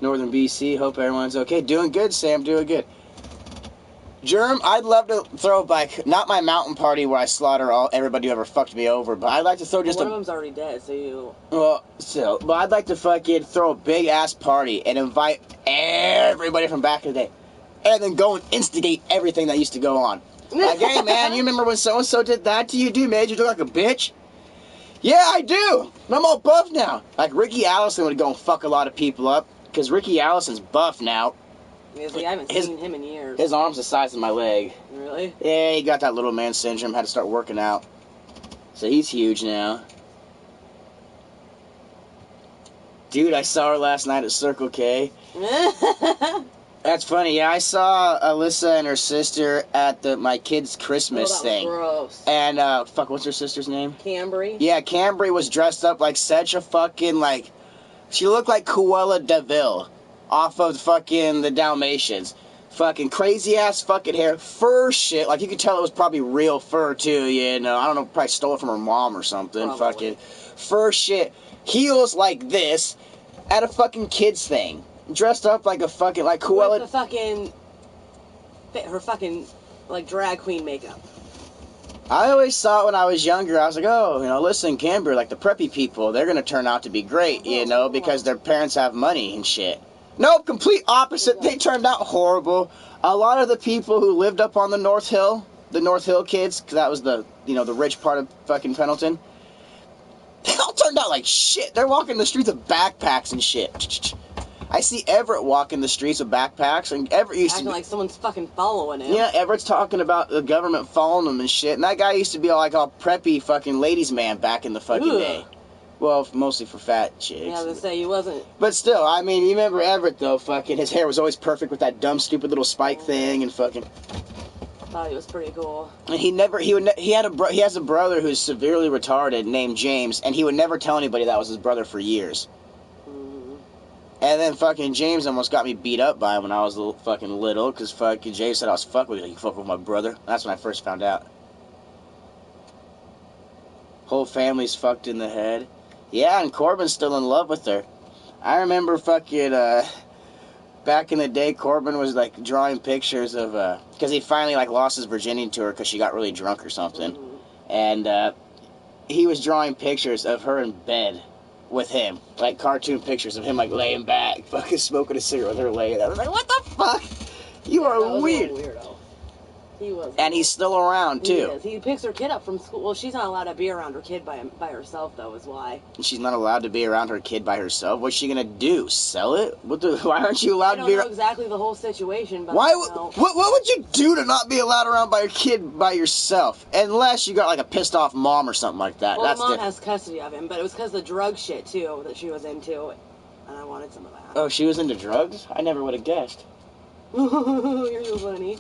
Northern BC. Hope everyone's okay. Doing good, Sam. Doing good. Germ, I'd love to throw like not my mountain party where I slaughter everybody who ever fucked me over, but I'd like to throw just one of them's already dead, so you. Well, still, but I'd like to fucking throw a big ass party and invite everybody from back in the day, and then go and instigate everything that used to go on. Like, hey man, you remember when so and so did that to you, dude? Made you look like a bitch. Yeah, I do. I'm all buff now. Like Ricky Allison would go and fuck a lot of people up because Ricky Allison's buff now. Yeah, like, I haven't seen him in years. His arm's the size of my leg. Really? Yeah, he got that little man syndrome. Had to start working out. So he's huge now. Dude, I saw her last night at Circle K. That's funny. Yeah, I saw Alyssa and her sister at my kid's Christmas thing. Gross. And fuck, what's her sister's name? Cambry. Yeah, Cambry was dressed up like such a fucking like. She looked like Cruella de Vil off of fucking the Dalmatians. Fucking crazy ass fucking hair, fur shit. Like you could tell it was probably real fur too. You know, I don't know, probably stole it from her mom or something. Probably. Fucking fur shit. Heels like this at a fucking kids thing. Dressed up like a fucking, like Cruella. With the fucking, her fucking, like, drag queen makeup. I always thought when I was younger, I was like, oh, you know, listen, Camber, like the preppy people, they're going to turn out to be great, you know, because their parents have money and shit. Nope, complete opposite. They turned out horrible. A lot of the people who lived up on the North Hill kids, because that was the, you know, the rich part of fucking Pendleton, they all turned out like shit. They're walking the streets with backpacks and shit. I see Everett walking the streets with backpacks, and Everett used to be like someone's fucking following him. Yeah, Everett's talking about the government following him and shit, and that guy used to be all preppy fucking ladies' man back in the fucking day. Well, mostly for fat chicks. Yeah, I was gonna say, he wasn't. But still, I mean, you remember Everett though? Fucking his hair was always perfect with that dumb, stupid little spike thing, and fucking. Thought he was pretty cool. And he has a brother who's severely retarded named James, and he would never tell anybody that was his brother for years. And then fucking James almost got me beat up by him when I was fucking little, because fucking James said I was fucking with you. You fuck with my brother. That's when I first found out. Whole family's fucked in the head. Yeah, and Corbin's still in love with her. I remember fucking, back in the day, Corbin was, like, drawing pictures of, because he finally, like, lost his virginity to her because she got really drunk or something. And, he was drawing pictures of her in bed with him, like cartoon pictures of him like laying back, fucking smoking a cigarette with her laying there. I was like, what the fuck? You are weird. Weirdo. He was. And he's still around too. He picks her kid up from school. Well, she's not allowed to be around her kid by herself though, is why. She's not allowed to be around her kid by herself. What's she gonna do? Sell it? Why aren't you allowed to be? I don't know exactly the whole situation, but why? What would you do to not be allowed around by your kid by yourself? Unless you got like a pissed off mom or something like that. Well, that's mom has custody of him, but it was because of the drug shit too that she was into, and I wanted some of that. Oh, she was into drugs? I never would have guessed. You're so funny.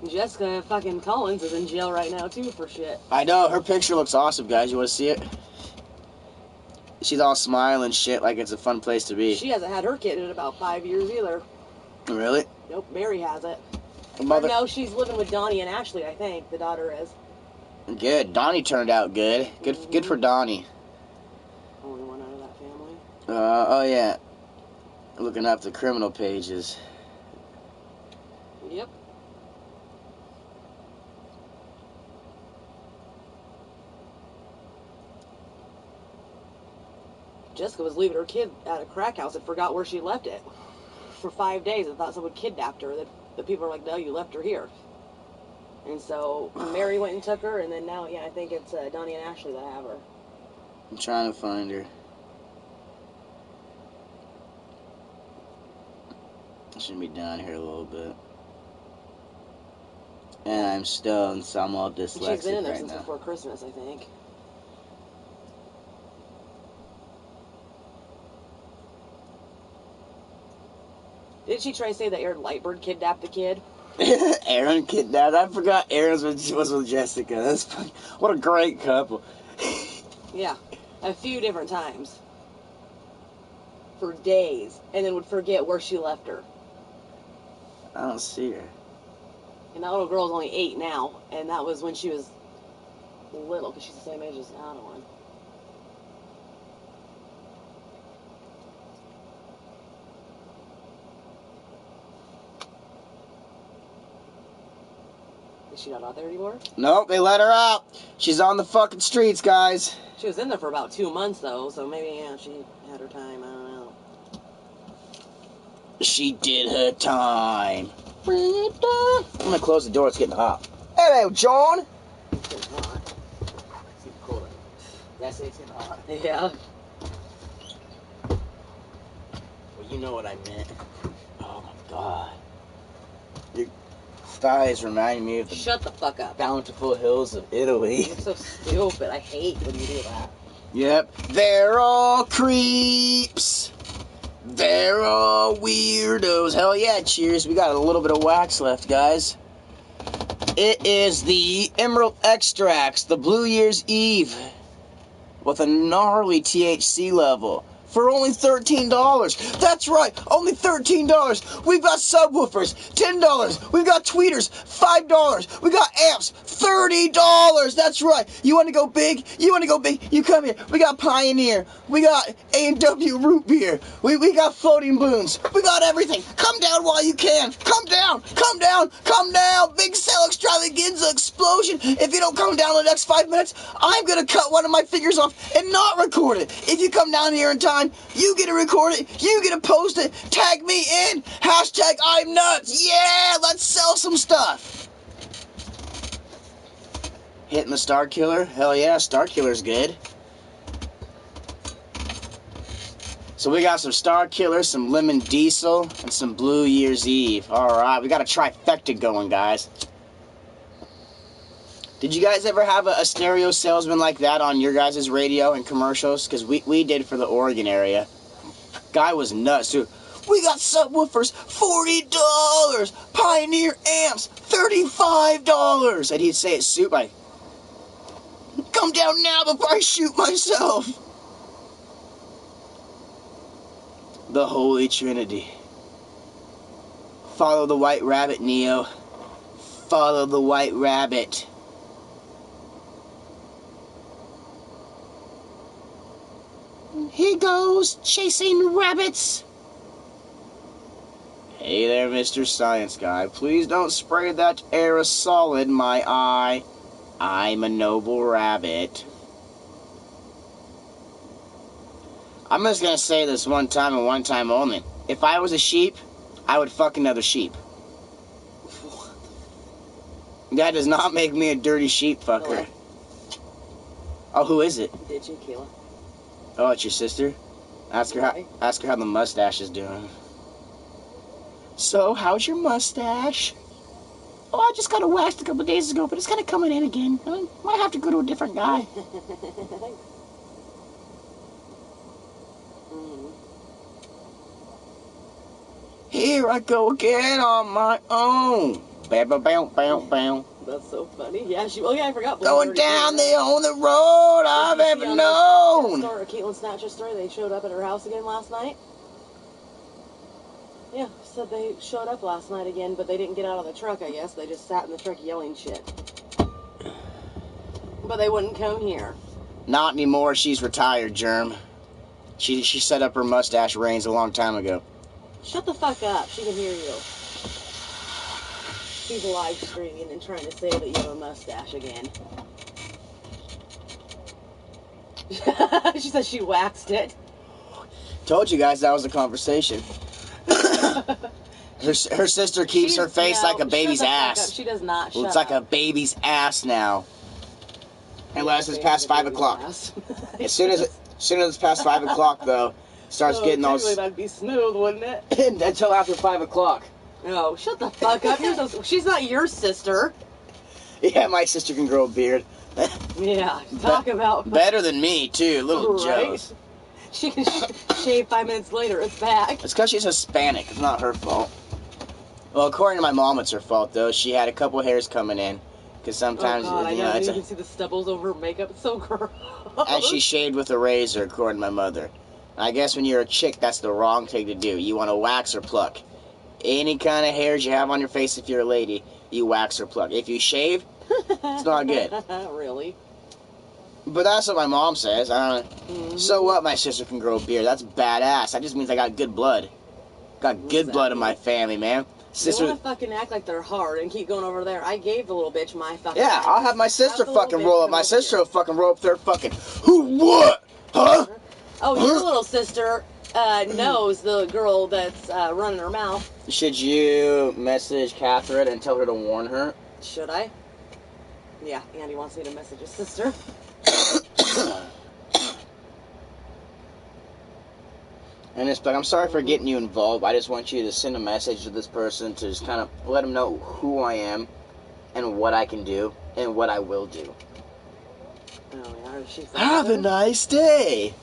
Jessica fucking Collins is in jail right now too for shit. I know, her picture looks awesome, guys. You want to see it? She's all smiling shit like it's a fun place to be. She hasn't had her kid in about 5 years either. Really? Nope, Mary has it. Mother... No, she's living with Donnie and Ashley, I think. The daughter is. Good. Donnie turned out good. Good for Donnie. Only one out of that family. Oh yeah. Looking up the criminal pages. Yep. Jessica was leaving her kid at a crack house and forgot where she left it for 5 days and thought someone kidnapped her. The people are like, no, you left her here. And so Mary went and took her, and then now, yeah, I think it's Donnie and Ashley that have her. I'm trying to find her. I should be down here a little bit. And I'm stoned, so I'm all dyslexic right now. She's been in there since before Christmas, I think. Didn't she try to say that Aaron Lightbird kidnapped the kid? Aaron kidnapped. I forgot Aaron was with Jessica. That's funny. What a great couple. Yeah, a few different times. For days. And then would forget where she left her. I don't see her. And that little girl's only 8 now. And that was when she was little, because she's the same age as Adeline. Is she not out there anymore? Nope, they let her out. She's on the fucking streets, guys. She was in there for about 2 months, though, so maybe, yeah, she had her time. I don't know. She did her time. I'm gonna close the door, it's getting hot. Hello, John. It's getting hot. It's getting colder. That's it, it's getting hot. Yeah. Well, you know what I meant. Oh my god. Your thighs remind me of the Shut the fuck up. bountiful hills of Italy. You're so stupid. I hate when you do that. Yep. They're all creeps. They're all weirdos. Hell yeah, cheers. We got a little bit of wax left, guys. It is the Emerald Extracts, the Blue Year's Eve, with a gnarly THC level. For only $13. That's right, only $13. We've got subwoofers, $10. We've got tweeters, $5. We got amps, $30. That's right. You want to go big? You want to go big? You come here. We got Pioneer. We got A&W root beer. We got floating balloons. We got everything. Come down while you can. Come down. Come down. Come down. Big sale extravaganza explosion. If you don't come down in the next 5 minutes, I'm going to cut one of my fingers off and not record it. If you come down here in time, you get to record it, you get to post it, tag me in, hashtag I'm nuts, yeah, let's sell some stuff. Hitting the Star Killer, hell yeah, Star Killer's good. So we got some Star Killer, some Lemon Diesel, and some Blue Year's Eve. Alright, we got a trifecta going, guys. Did you guys ever have a stereo salesman like that on your guys' radio and commercials? Because we did for the Oregon area. Guy was nuts, too. We got subwoofers, $40. Pioneer amps, $35. And he'd say it soup like, come down now before I shoot myself. The Holy Trinity. Follow the white rabbit, Neo. Follow the white rabbit. He goes chasing rabbits. Hey there, Mr. Science Guy. Please don't spray that aerosol in my eye. I'm a noble rabbit. I'm just gonna say this one time and one time only. If I was a sheep, I would fuck another sheep. That does not make me a dirty sheep fucker. Oh, who is it? Did you, Keela? Oh, it's your sister? Ask her how the mustache is doing. So, how's your mustache? Oh, I just got it waxed a couple days ago, but it's kind of coming in again. I might have to go to a different guy. Here I go again on my own. Bow, bow, bow, bow. That's so funny. Yeah, I forgot. Going down the only road I've ever known. Caitlin's Snatcher story, they showed up at her house again last night. Yeah, said they showed up last night again, but they didn't get out of the truck, I guess. They just sat in the truck yelling shit. But they wouldn't come here. Not anymore. She's retired, Germ. She set up her mustache reins a long time ago. Shut the fuck up. She can hear you. She's live streaming and trying to say that you have a mustache again. She says she waxed it. Told you guys that was a conversation. her sister keeps her face like a baby's ass. She does not. Well, it's like a baby's ass now. Unless it's past 5 o'clock. As soon as it's past 5 o'clock, though, starts getting those. That'd be smooth, wouldn't it? Until after 5 o'clock. No, shut the fuck up. She's not your sister. Yeah, my sister can grow a beard. Yeah, talk about better than me too. Little Joe's. She can shave 5 minutes later. It's back. It's because she's Hispanic. It's not her fault. Well, according to my mom, it's her fault, though. She had a couple hairs coming in. Because sometimes, oh God, I you know, know. it's You can see the stubbles over her makeup. It's so gross. and she shaved with a razor, according to my mother. I guess when you're a chick, that's the wrong thing to do. You want to wax or pluck. Any kind of hairs you have on your face if you're a lady, you wax or pluck. If you shave, it's not good. Really? But that's what my mom says. I don't know. Mm-hmm. So what? My sister can grow a beard. That's badass. That just means I got good blood. Got good blood in my family, man. Sister, they want to fucking act like they're hard and keep going over there. I gave the little bitch my fucking. yeah, I'll have my sister fucking roll up. My sister here. will fucking roll up there fucking. Who? What? Huh? Oh, your little sister knows the girl that's running her mouth. Should you message Catherine and tell her to warn her? Should I? Yeah, Andy wants me to message his sister. And it's like, I'm sorry for getting you involved. I just want you to send a message to this person to just kind of let them know who I am and what I can do and what I will do. Oh, yeah, she's Have a nice day.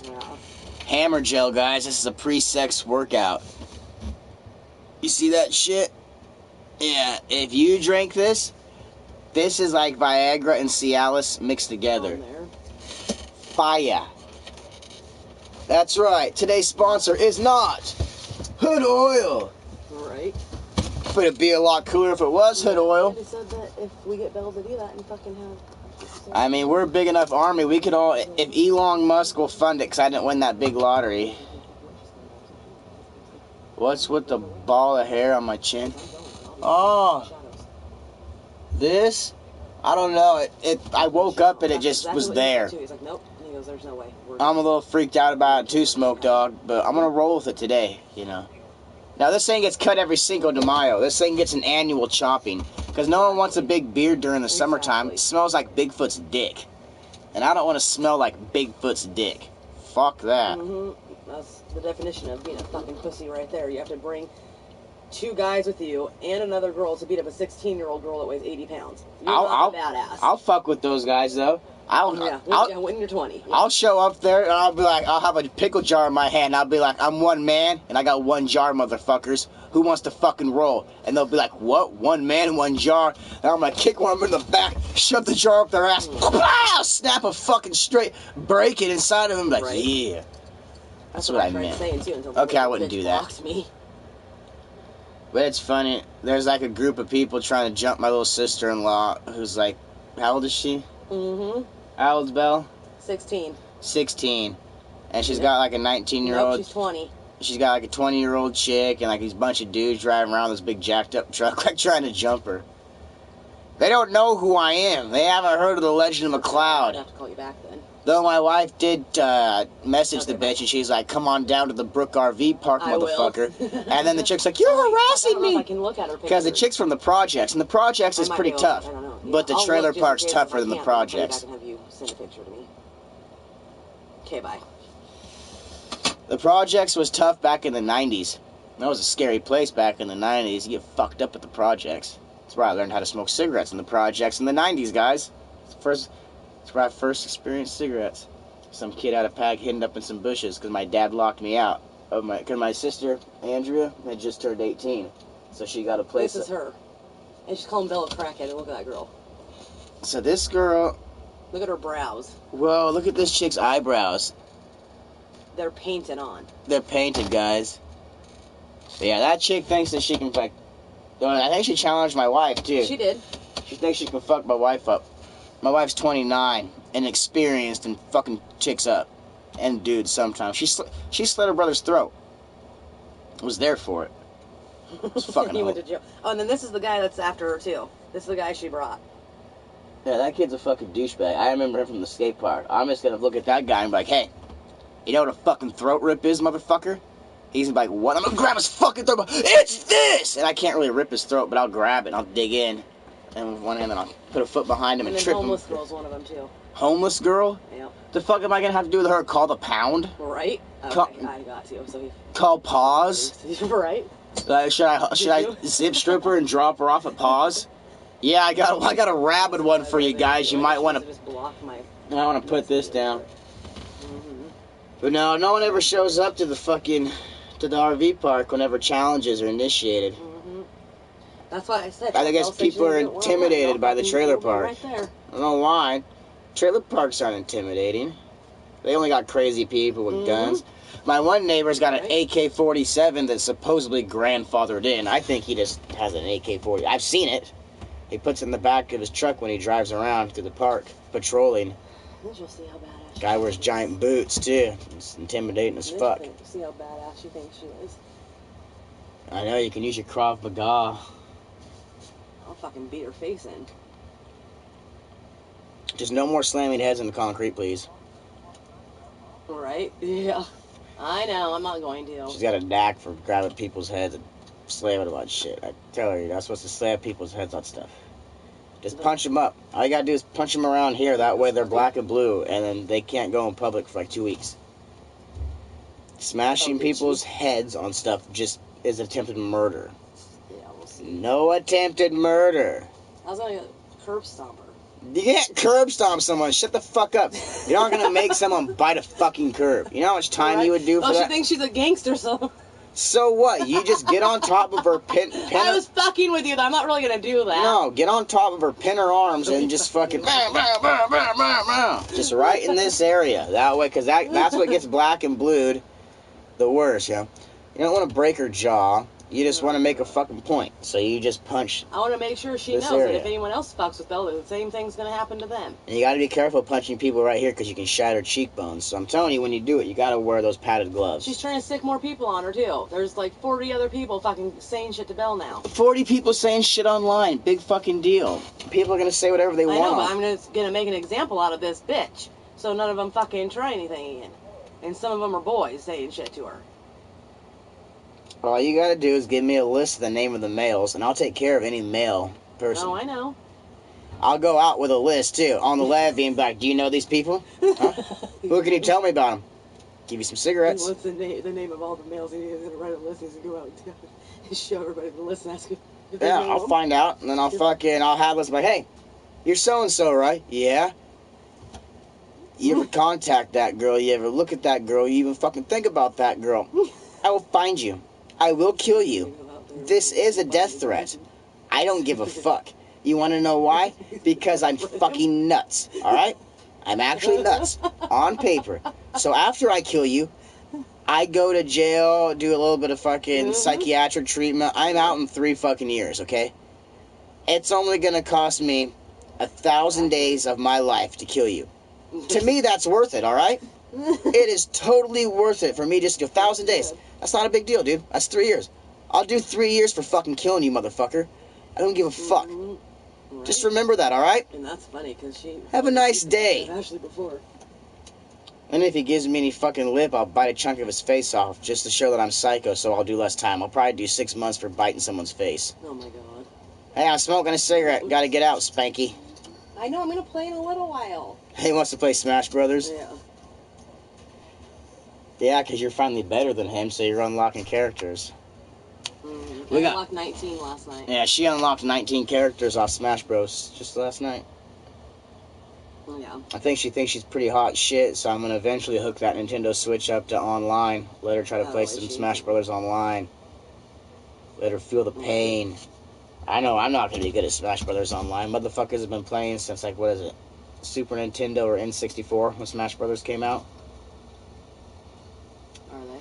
Yeah. Hammer gel, guys. This is a pre-sex workout. You see that shit? Yeah, if you drink this, this is like Viagra and Cialis mixed together. Fire. That's right. Today's sponsor is not Hood Oil. Right. But it'd be a lot cooler if it was Hood Oil. They said that if we get Bell to do that and fucking have... I mean, we're a big enough army. We could all... If Elon Musk will fund it, because I didn't win that big lottery. What's with the ball of hair on my chin? Oh. This? I don't know. I woke up and it just was there. He's like, nope. He goes, there's no way. I'm a little freaked out about it too, Smoke Dog, but I'm going to roll with it today, you know. Now, this thing gets cut every Cinco de Mayo. This thing gets an annual chopping. Because no one wants a big beard during the summertime. It smells like Bigfoot's dick. And I don't want to smell like Bigfoot's dick. Fuck that. Mm-hmm. That's the definition of being a fucking pussy right there. You have to bring 2 guys with you and another girl to beat up a 16-year-old girl that weighs 80 pounds. You're not a badass. I'll fuck with those guys, though. When you're 20. Yeah. I'll show up there and I'll be like, I'll have a pickle jar in my hand. I'll be like, I'm one man and I got 1 jar, motherfuckers. Who wants to fucking roll? And they'll be like, what? 1 man, 1 jar? And I'm gonna kick one of them in the back, shove the jar up their ass, snap a fucking straight, break it inside of them. Like, right. Yeah. That's what I meant. Okay, I wouldn't do that. Me. But it's funny. There's like a group of people trying to jump my little sister-in-law who's like, how old is she? Mm-hmm. How old's Belle? 16. 16. And she's got like a 19-year-old. Nope, she's 20. She's got like a 20-year-old chick and like these bunch of dudes driving around this big jacked up truck like trying to jump her. They don't know who I am. They haven't heard of the Legend of McCloud. I'd have to call you back then. Though my wife did message the bitch and she's like, come on down to the Brook RV Park, motherfucker. And then the chick's like, you're harassing me. I can look at her because the chick's from the projects, and the projects is pretty tough. I don't know. But the trailer park's tougher than the projects. I can have you send a picture to me. Okay, bye. The projects was tough back in the 90s. That was a scary place back in the 90s. You get fucked up at the projects. That's where I learned how to smoke cigarettes in the projects in the 90s, guys. That's where I first experienced cigarettes. Some kid had a pack hidden up in some bushes because my dad locked me out. Because my sister, Andrea, had just turned 18. So she got a place. This is her. And she's calling Bella a crackhead. And look at that girl. So this girl... Look at her brows. Whoa, look at this chick's eyebrows. They're painted on. They're painted, guys. But yeah, that chick thinks that she can fuck... I think she challenged my wife, too. She did. She thinks she can fuck my wife up. My wife's 29 and experienced and fucking chicks up. And dudes sometimes. She slit her brother's throat. Was there for it. It was fucking he went to jail. Oh, and then this is the guy that's after her, too. This is the guy she brought. Yeah, that kid's a fucking douchebag. I remember him from the skate park. I'm just gonna look at that guy and be like, hey, you know what a fucking throat rip is, motherfucker? He's gonna be like, what? I'm gonna grab his fucking throat. It's this! And I can't really rip his throat, but I'll grab it and I'll dig in. And with one hand, and I'll put a foot behind him and trip him. And homeless girl's one of them, too. Homeless girl? Yep. The fuck am I gonna have to do with her? Call the pound? Right? Okay, I got to. So call pause? Right? Should I zip strip her and drop her off at pause? Yeah, I got a rabid one for you guys. You might want to. I want to put this down. But no, no one ever shows up to the RV park whenever challenges are initiated. Mm-hmm. That's why I said. I guess people are intimidated by the trailer park. Right there. I don't know why. Trailer parks aren't intimidating. They only got crazy people with guns. My one neighbor's got an AK-47 that's supposedly grandfathered in. I think he just has an AK-40. I've seen it. He puts it in the back of his truck when he drives around through the park, patrolling. We'll see how badass. Guy wears giant boots, too. It's intimidating as fuck. See how badass you think she is. I know, you can use your Krav Maga. I'll fucking beat her face in. Just no more slamming heads in the concrete, please. Right? Yeah. I know, I'm not going to. She's got a knack for grabbing people's heads and slamming them on shit. I tell her, you're not supposed to slam people's heads on stuff. Just punch them up. All you gotta do is punch them around here. That way they're black and blue, and then they can't go in public for like 2 weeks. Smashing people's heads on stuff just is attempted murder. Yeah, we'll see. No attempted murder. I was gonna curb stomp her. You can't curb stomp someone. Shut the fuck up. You're not gonna make someone bite a fucking curb. You know how much time you would do for that? Oh, she thinks she's a gangster, so... So what? You just get on top of her pin I was fucking with you, though. I'm not really gonna do that. No, get on top of her, pin her arms, and just fucking... just right in this area. That way, because that's what gets black and blued the worst, yeah? You don't want to break her jaw. You just want to make a fucking point. So you just punch. I want to make sure she knows that if anyone else fucks with Bella, the same thing's going to happen to them. And you got to be careful punching people right here because you can shatter cheekbones. So I'm telling you, when you do it, you got to wear those padded gloves. She's trying to sick more people on her, too. There's like 40 other people fucking saying shit to Belle now. 40 people saying shit online. Big fucking deal. People are going to say whatever they want. I know, but I'm just going to make an example out of this bitch. So none of them fucking try anything again. And some of them are boys saying shit to her. All you gotta do is give me a list of the name of the males, and I'll take care of any male person. Oh, I know. I'll go out with a list, too, on the levee and be like, do you know these people? Huh? What can you tell me about them? Give you some cigarettes. What's the name of all the males? He's going to write a list and go out and show everybody the list and ask if they know I'll them. find out, and then I'll have lists like, hey, you're so-and-so, right? Yeah. You ever contact that girl? You ever look at that girl? You even fucking think about that girl? I will find you. I will kill you. This is a death threat. I don't give a fuck. You want to know why? Because I'm fucking nuts, alright? I'm actually nuts. On paper. So after I kill you, I go to jail, do a little bit of fucking psychiatric treatment. I'm out in 3 fucking years, okay? It's only gonna cost me 1,000 days of my life to kill you. To me, that's worth it, alright? It is totally worth it for me just to do 1,000 days. That's not a big deal, dude. That's 3 years. I'll do 3 years for fucking killing you, motherfucker. I don't give a fuck. Right. Just remember that, alright? And that's funny, because she... Have a nice day. Actually, before. And if he gives me any fucking lip, I'll bite a chunk of his face off, just to show that I'm psycho, so I'll do less time. I'll probably do 6 months for biting someone's face. Oh my god. Hey, I'm smoking a cigarette. Gotta get out, Spanky. I know, I'm gonna play in a little while. He wants to play Smash Brothers? Yeah. Yeah, because you're finally better than him, so you're unlocking characters. I unlocked 19 last night. Yeah, she unlocked 19 characters off Smash Bros. Just last night. Yeah. I think she thinks she's pretty hot shit, so I'm going to eventually hook that Nintendo Switch up to online. Let her try to play some Smash Brothers online. Let her feel the pain. I know I'm not going to be good at Smash Brothers online. Motherfuckers have been playing since, like, what is it? Super Nintendo or N64 when Smash Brothers came out. Are they?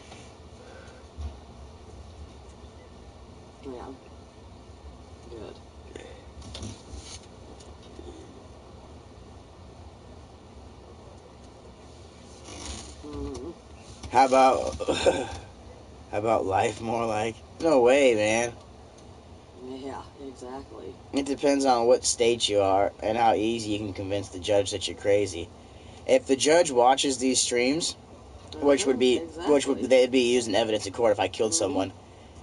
Yeah. Good. How about life more like? No way, man. Yeah, exactly. It depends on what state you are and how easy you can convince the judge that you're crazy. If the judge watches these streams, which would they'd be using evidence in court if I killed someone.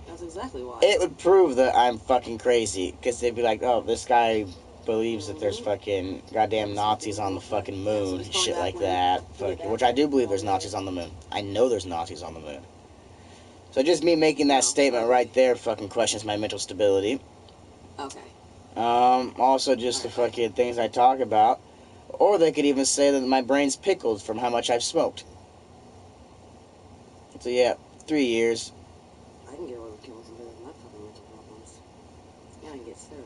That's exactly why. It would prove that I'm fucking crazy, because they'd be like, oh, this guy believes that there's fucking goddamn Nazis on the fucking moon, shit like that. Which I do believe there's Nazis on the moon. I know there's Nazis on the moon. So just me making that statement right there fucking questions my mental stability. Okay. Also just the fucking things I talk about. Or they could even say that my brain's pickled from how much I've smoked. So yeah, 3 years. I can get away with killing somebody with my fucking mental problems. Yeah, I can get sued.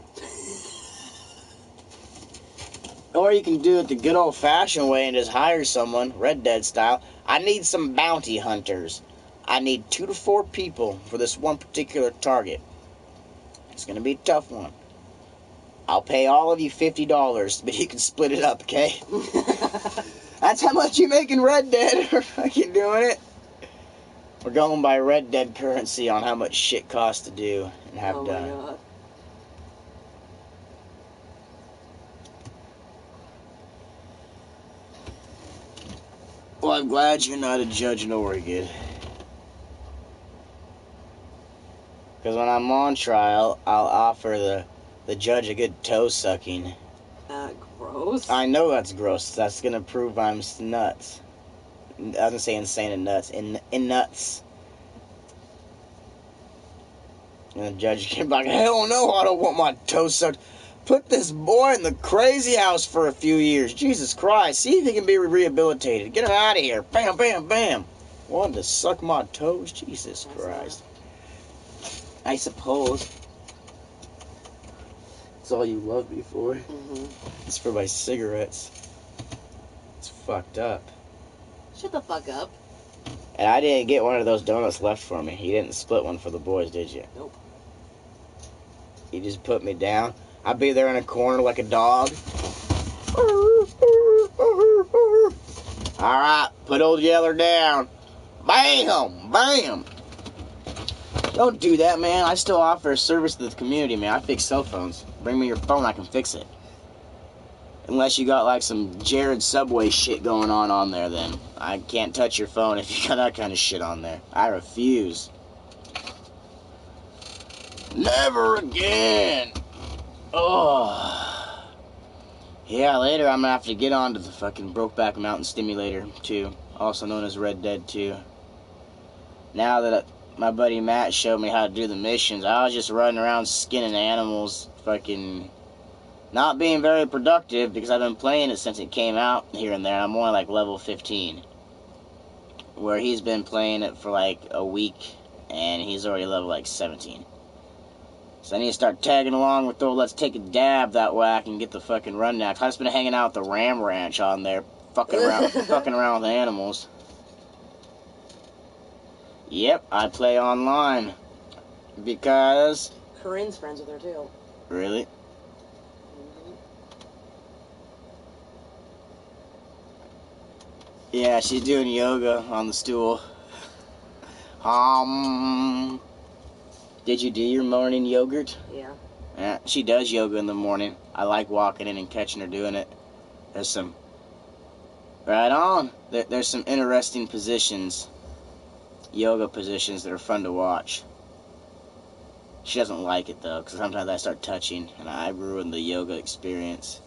Or you can do it the good old-fashioned way and just hire someone, Red Dead style. I need some bounty hunters. I need 2 to 4 people for this one particular target. It's going to be a tough one. I'll pay all of you $50, but you can split it up, okay? That's how much you make in Red Dead. We're fucking doing it. We're going by Red Dead currency on how much shit costs to do and have done. Oh my god. Well, I'm glad you're not a judge in Oregon. Because when I'm on trial, I'll offer the judge a good toe sucking. Gross. I know that's gross. That's going to prove I'm nuts. I was going to say insane and nuts. In nuts. And the judge came back, hell no, I don't want my toe sucked. Put this boy in the crazy house for a few years. Jesus Christ. See if he can be rehabilitated. Get him out of here. Bam, bam, bam. Wanted to suck my toes? Jesus Christ. I suppose. That's all you love me for. Mm-hmm. It's for my cigarettes. It's fucked up. Shut the fuck up. And I didn't get one of those donuts left for me. You didn't split one for the boys, did you? Nope. You just put me down. I'd be there in a corner like a dog. Alright, put old Yeller down. Bam! Bam! Don't do that, man. I still offer a service to the community, man. I fix cell phones. Bring me your phone, I can fix it. Unless you got like some Jared Subway shit going on there, then I can't touch your phone if you got that kind of shit on there. I refuse. Never again. Oh. Yeah, later I'm gonna have to get onto the fucking Brokeback Mountain Stimulator 2, also known as Red Dead 2. Now that my buddy Matt showed me how to do the missions, I was just running around skinning animals, fucking not being very productive because I've been playing it since it came out here and there, and I'm only like level 15. Where he's been playing it for like a week, and he's already level like 17. So I need to start tagging along with the let's take a dab that way I can get the fucking rundown. I've just been hanging out at the Ram Ranch on there, fucking around with animals. Yep, I play online. Because... Corinne's friends with her too. Really? Mm-hmm. Yeah, she's doing yoga on the stool. Did you do your morning yogurt? Yeah. Yeah, she does yoga in the morning. I like walking in and catching her doing it. There's some... Right on. There's some interesting positions. Yoga positions that are fun to watch. She doesn't like it, though, because sometimes I start touching, and I ruin the yoga experience.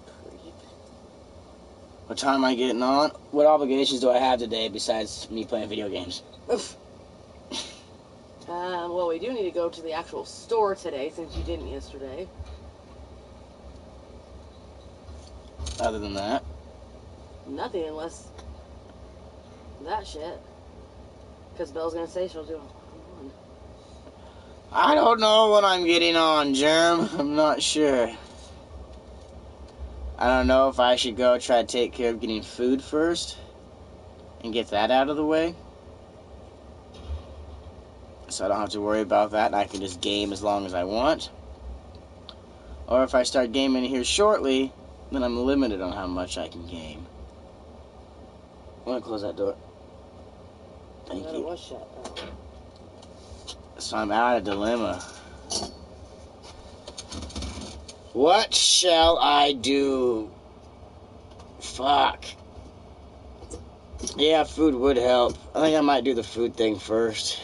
Creep. What time am I getting on? What obligations do I have today besides me playing video games? Well, we do need to go to the actual store today, since you didn't yesterday. Other than that? Nothing, unless that shit. Because Belle's gonna say she'll do it. I don't know what I'm getting on, Germ. I'm not sure. I don't know if I should go try to take care of getting food first and get that out of the way, so I don't have to worry about that and I can just game as long as I want. Or if I start gaming here shortly, then I'm limited on how much I can game. I'm gonna close that door. Thank you. It was shut. So I'm out of dilemma. What shall I do? Fuck. Yeah, food would help. I think I might do the food thing first.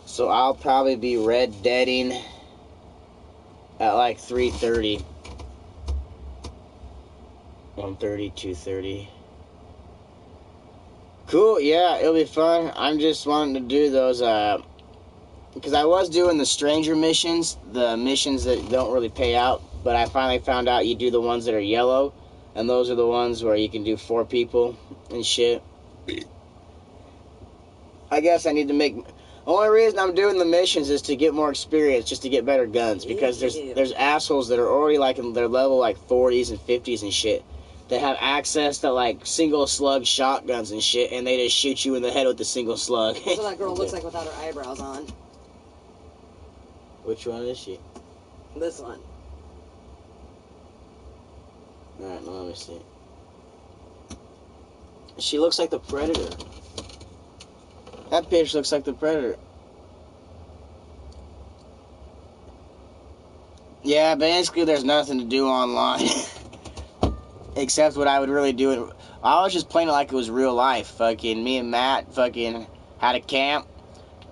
So I'll probably be Red Deading at like 3:30. 1:30, 2:30. Cool, yeah, it'll be fun. I'm just wanting to do those, because I was doing the stranger missions, the missions that don't really pay out, but I finally found out you do the ones that are yellow, and those are the ones where you can do 4 people and shit. I guess I need to make... The only reason I'm doing the missions is to get more experience, just to get better guns. Because there's assholes that are already like in their level like 40s and 50s and shit. That have access to like single slug shotguns and shit, and they just shoot you in the head with the single slug. That's what that girl looks like without her eyebrows on. Which one is she? This one. Alright, let me see. She looks like the Predator. That bitch looks like the Predator. Yeah, basically there's nothing to do online. Except what I would really do. I was just playing it like it was real life. Fucking me and Matt fucking had a camp.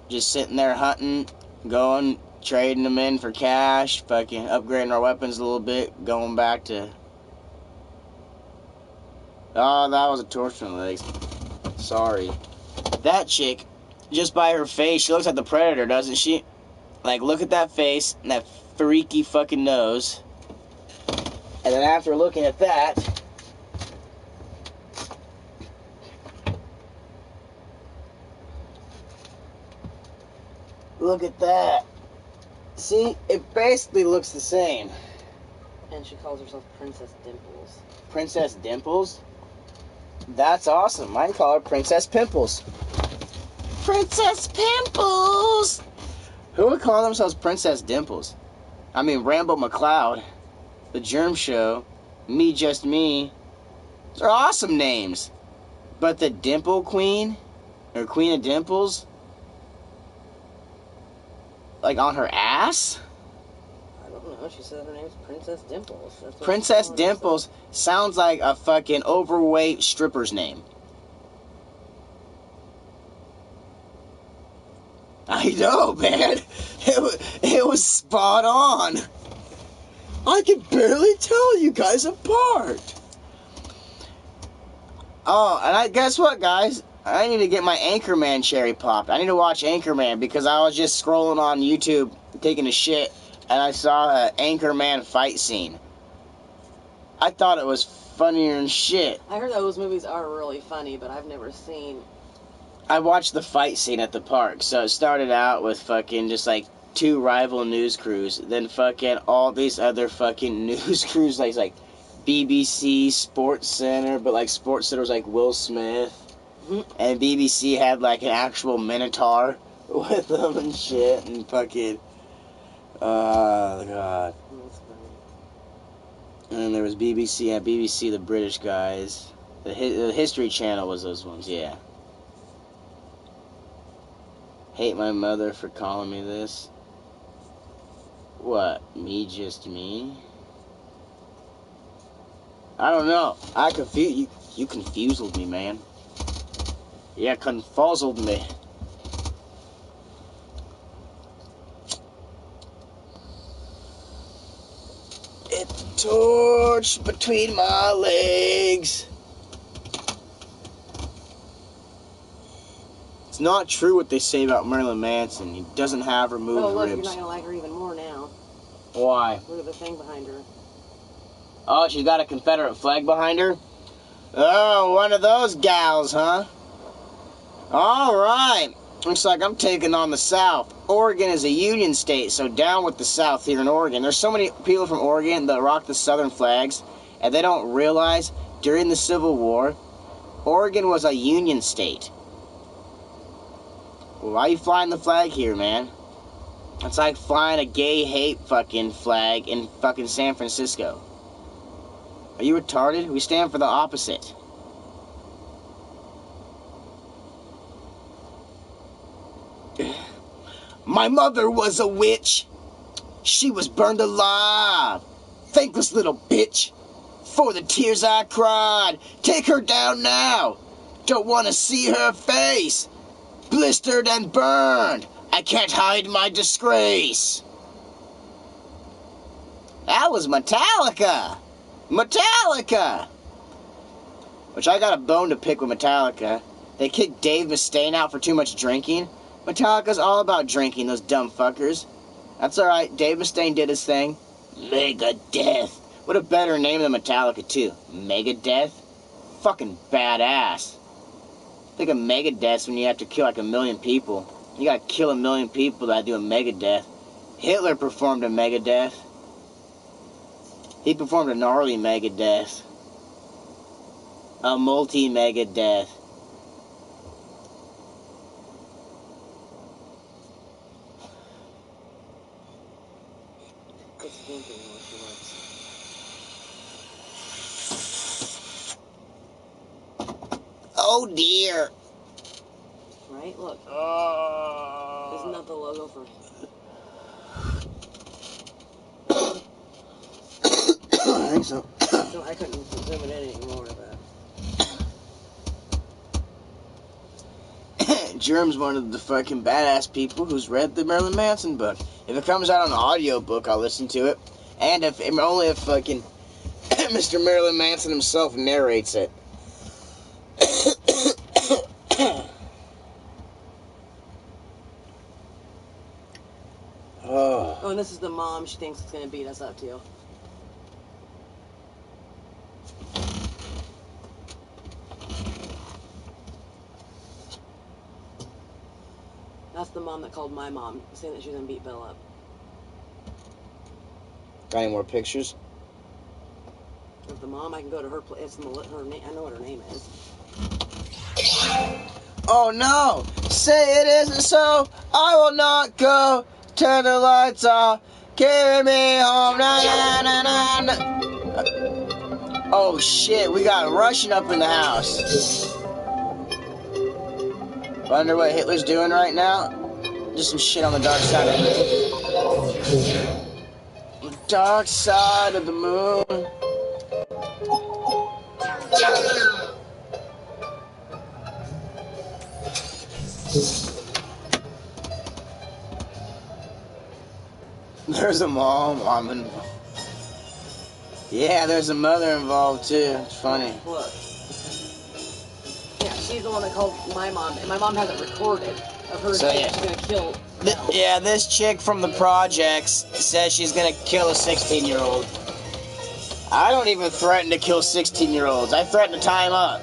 Just sitting there hunting, going, trading them in for cash, fucking upgrading our weapons a little bit, going back to... Oh, that was a torch in the legs. Sorry. That chick, just by her face, she looks like the Predator, doesn't she? Like, look at that face and that freaky fucking nose. And then after looking at that... Look at that. See, it basically looks the same. And she calls herself Princess Dimples. Princess Dimples? That's awesome. I can call her Princess Pimples. Princess Pimples! Who would call themselves Princess Dimples? I mean, Rambo McLeod, The Germ Show, Me Just Me. Those are awesome names. But the Dimple Queen? Or Queen of Dimples? Like on her ass? I don't know. She said her name's Princess Dimples. That's what Princess Dimples sounds like a fucking overweight stripper's name. I know, man. It was spot on. I can barely tell you guys apart. Oh, and guess what, guys? I need to get my Anchorman cherry popped. I need to watch Anchorman because I was just scrolling on YouTube taking a shit and I saw an Anchorman fight scene. I thought it was funnier than shit. I heard those movies are really funny, but I've never seen... I watched the fight scene at the park. So it started out with fucking just like two rival news crews. Then fucking all these other fucking news crews like BBC, Sports Center, but like Sports Center was like Will Smith. And BBC had like an actual Minotaur with them and shit and fucking... Oh, God. And then there was BBC, yeah, BBC, the British guys. The History Channel was those ones, yeah. Hate my mother for calling me this. What? Me just me? I don't know. You confused me, man. Yeah, confuzzled me. It torched between my legs. It's not true what they say about Marilyn Manson. He doesn't have removed look, ribs. You're not going to like her even more now. Why? Look at the thing behind her. Oh, she's got a Confederate flag behind her? Oh, one of those gals, huh? Alright. Looks like I'm taking on the South. Oregon is a Union state, so down with the South here in Oregon. There's so many people from Oregon that rock the Southern flags, and they don't realize during the Civil War, Oregon was a Union state. Well, why are you flying the flag here, man? It's like flying a gay hate fucking flag in fucking San Francisco. Are you retarded? We stand for the opposite. My mother was a witch. She was burned alive. Thankless little bitch. For the tears I cried. Take her down now. Don't want to see her face. Blistered and burned. I can't hide my disgrace. That was Metallica. Metallica. Which I got a bone to pick with Metallica. They kicked Dave Mustaine out for too much drinking. Metallica's all about drinking, those dumb fuckers. That's alright, Dave Mustaine did his thing. Megadeth. What a better name than Metallica, too. Megadeth? Fucking badass. think a mega death's when you have to kill like 1 million people. You gotta kill 1 million people to do a mega death. Hitler performed a mega death. He performed a gnarly mega death. A multi-mega death. It's hinting where she lives. Oh dear. Right? Look. Oh. Isn't that the logo for... I think so. So I couldn't zoom it in anymore, but... Germ's one of the fucking badass people who's read the Marilyn Manson book. If it comes out on an audio book, I'll listen to it. And if only if fucking Mr. Marilyn Manson himself narrates it. Oh. Oh, and this is the mom she thinks is going to beat us up, too. That's the mom that called my mom, saying that she was going to beat Bill up. Got any more pictures? Of the mom, I can go to her place. Her name. I know what her name is. Oh no! Say it isn't so. I will not go. Turn the lights off. Carry me home. Na, na, na, na, na. Oh shit! We got a Russian up in the house. Wonder what Hitler's doing right now? Just some shit on the dark side of the moon. The dark side of the moon. There's a mom. I'm involved. Yeah, there's a mother involved too. It's funny. Look. Yeah, she's the one that called my mom, and my mom has it recorded of her saying she's gonna kill. Yeah, this chick from the projects says she's gonna kill a 16-year-old. I don't even threaten to kill 16-year-olds. I threaten to tie them up.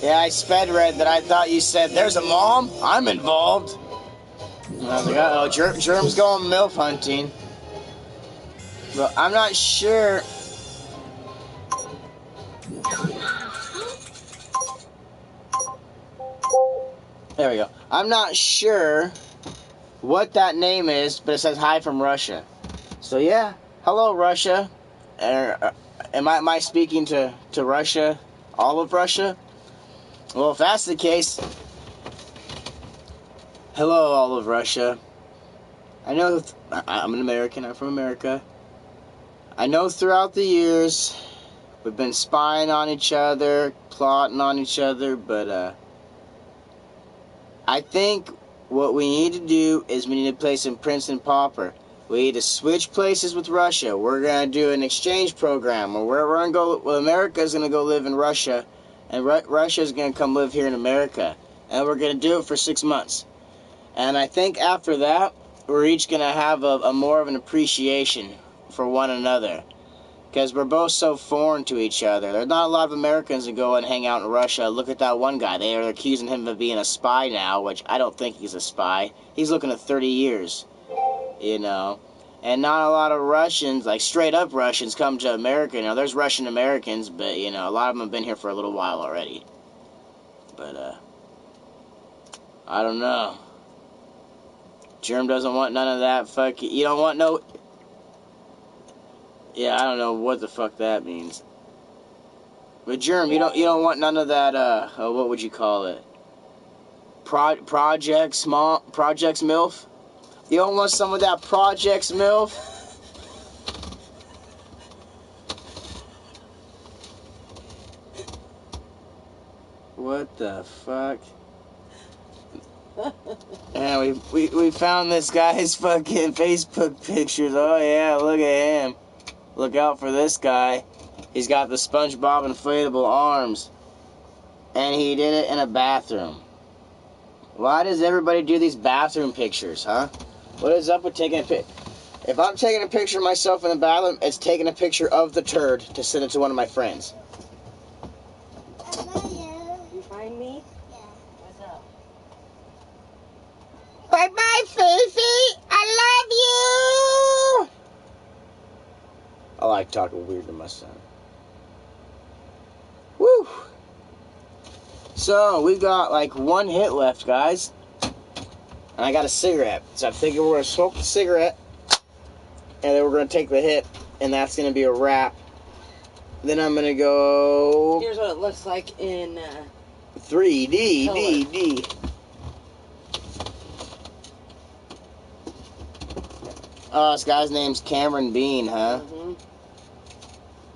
Yeah, I sped read that. I thought you said, there's a mom? I'm involved. And I was like, uh-oh, Germ's going MILF hunting. But I'm not sure. There we go. I'm not sure what that name is, but it says hi from Russia. So yeah, hello Russia. Am I speaking to Russia? All of Russia? Well, if that's the case, hello all of Russia. I know I'm an American. I'm from America. I know throughout the years we've been spying on each other, plotting on each other, but I think what we need to do is we need to play some Prince and Pauper. We need to switch places with Russia. We're going to do an exchange program where we're going to go, well, America's going to go live in Russia, and Russia's going to come live here in America. And we're going to do it for 6 months. And I think after that, we're each going to have a more of an appreciation for one another. Because we're both so foreign to each other. There's not a lot of Americans that go and hang out in Russia. Look at that one guy. They are accusing him of being a spy now, which I don't think he's a spy. He's looking at 30 years, you know. And not a lot of Russians, like straight-up Russians, come to America. You know, there's Russian Americans, but, you know, a lot of them have been here for a little while already. But, I don't know. Germ doesn't want none of that fucking... You don't want no... Yeah, I don't know what the fuck that means. But Germ, you don't want none of that, what would you call it? Projects MILF? You don't want some of that Projects MILF? What the fuck? Yeah, we found this guy's fucking Facebook pictures. Oh yeah, look at him. Look out for this guy. He's got the SpongeBob inflatable arms. And he did it in a bathroom. Why does everybody do these bathroom pictures, huh? What is up with taking a pic? If I'm taking a picture of myself in the bathroom, it's taking a picture of the turd to send it to one of my friends. I love you. You find me? Yeah. What's up? Bye-bye, Fifi. I love you. I like talking weird to my son. Woo. So, we've got like one hit left, guys. And I got a cigarette. So I'm thinking we're going to smoke the cigarette. And then we're going to take the hit. And that's going to be a wrap. Then I'm going to go... Here's what it looks like in... 3D, color. D. Oh, this guy's name's Cameron Bean, huh?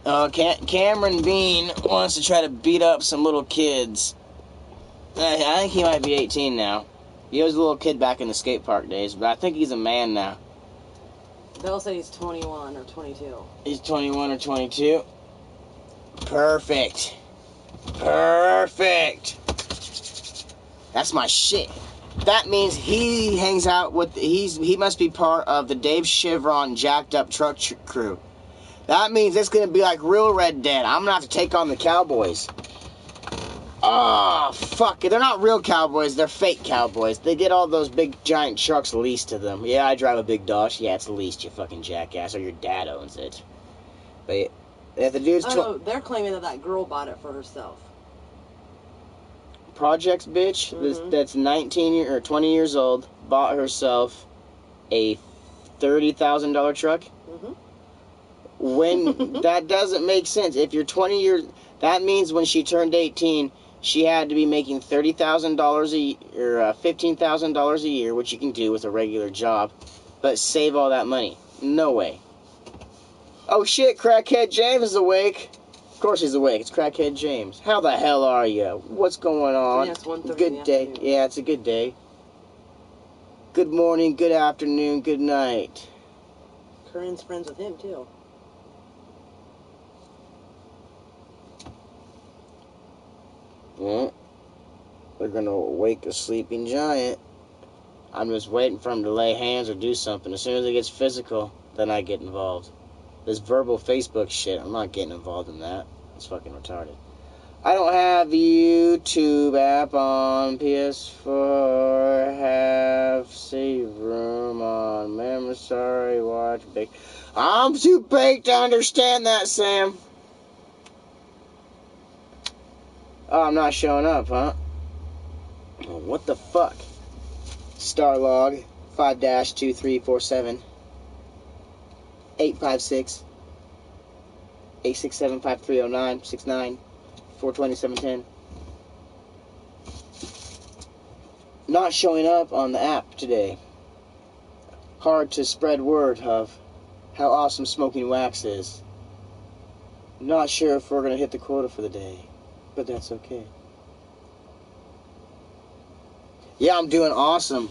Mm-hmm. Cameron Bean wants to try to beat up some little kids. I think he might be 18 now. He was a little kid back in the skate park days, but I think he's a man now. They'll say he's 21 or 22. He's 21 or 22. Perfect. Perfect. That's my shit. That means he hangs out with... He must be part of the Dave Chevron jacked up truck crew. That means it's going to be like real Red Dead. I'm going to have to take on the cowboys. Oh, fuck. They're not real cowboys. They're fake cowboys. They get all those big, giant trucks leased to them. Yeah, I drive a big Dodge. Yeah, it's leased, you fucking jackass. Or your dad owns it. But if the dude's... no, they're claiming that girl bought it for herself. Projects bitch that's 19 or 20 years old bought herself a $30,000 truck. When that doesn't make sense. If you're 20 years, that means when she turned 18, she had to be making $30,000 a year or $15,000 a year, which you can do with a regular job, but save all that money. No way. Oh shit, Crackhead James is awake. Of course he's awake. It's Crackhead James. How the hell are you? What's going on? Yeah, it's 1:30 good day. Yeah, it's a good day. Good morning, good afternoon, good night. Corinne's friends with him, too. Well, they're going to wake a sleeping giant. I'm just waiting for him to lay hands or do something. As soon as it gets physical, then I get involved. This verbal Facebook shit, I'm not getting involved in that. It's fucking retarded. I don't have YouTube app on PS4. Have save room on memory. Sorry, watch big. I'm too big to understand that, Sam. Oh, I'm not showing up, huh? Oh, what the fuck? Starlog 5-2347 856 867 5309 69 420 710. Not showing up on the app today. Hard to spread word of how awesome smoking wax is. Not sure if we're going to hit the quota for the day, but that's okay. Yeah, I'm doing awesome.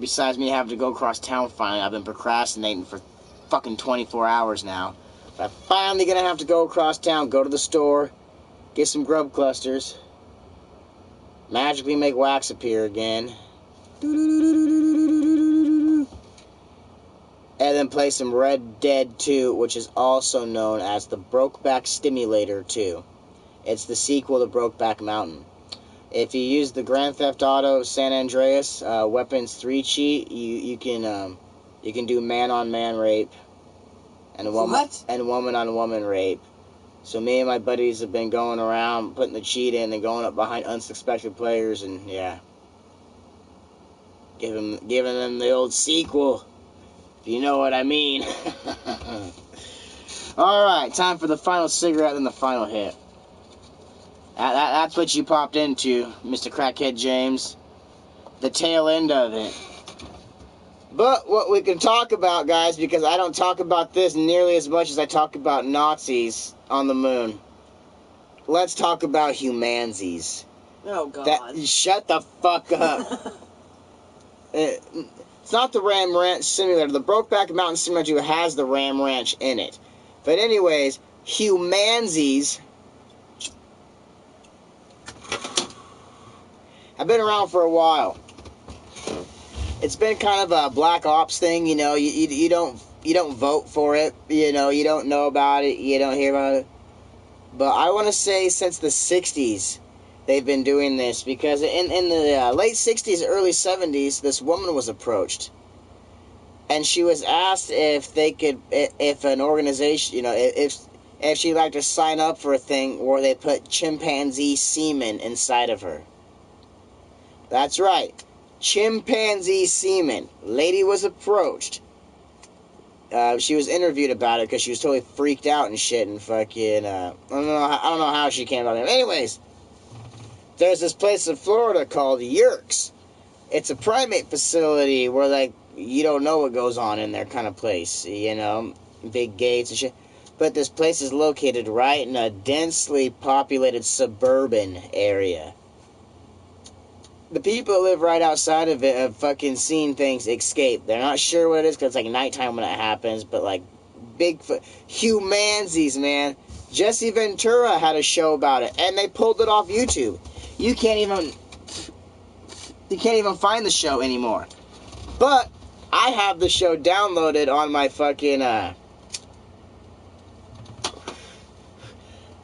Besides me having to go across town finally, I've been procrastinating for fucking 24 hours now. But I'm finally going to have to go across town, go to the store, get some grub clusters, magically make wax appear again, and then play some Red Dead 2, which is also known as the Brokeback Stimulator 2. It's the sequel to Brokeback Mountain. If you use the Grand Theft Auto San Andreas Weapons 3 cheat, you can do man-on-man rape and woman-on-woman rape. So me and my buddies have been going around putting the cheat in and going up behind unsuspected players and yeah, giving them the old sequel, if you know what I mean. All right, time for the final cigarette and the final hit. That's what you popped into, Mr. Crackhead James. The tail end of it. But what we can talk about, guys, because I don't talk about this nearly as much as I talk about Nazis on the moon. Let's talk about humansies. Oh, God. Shut the fuck up. It's not the Ram Ranch Simulator. The Brokeback Mountain Simulator 2 has the Ram Ranch in it. But anyways, humansies have been around for a while. it's been kind of a black ops thing, you know. You don't vote for it, you know. You don't know about it. You don't hear about it. But I want to say since the 60s, they've been doing this because in the late 60s, early 70s, this woman was approached, and she was asked if they could, if an organization, you know, if she'd like to sign up for a thing where they put chimpanzee semen inside of her. That's right. Chimpanzee semen. Lady was approached. She was interviewed about it because she was totally freaked out and shit and fucking, I don't know how she came about it. Anyways, there's this place in Florida called Yerkes. It's a primate facility where, like, you don't know what goes on in there kind of place, you know, big gates and shit. But this place is located right in a densely populated suburban area. The people that live right outside of it have fucking seen things escape. They're not sure what it is because it's like nighttime when it happens, but like Bigfoot, humansies, man. Jesse Ventura had a show about it, and they pulled it off YouTube. You can't even find the show anymore. But I have the show downloaded on my fucking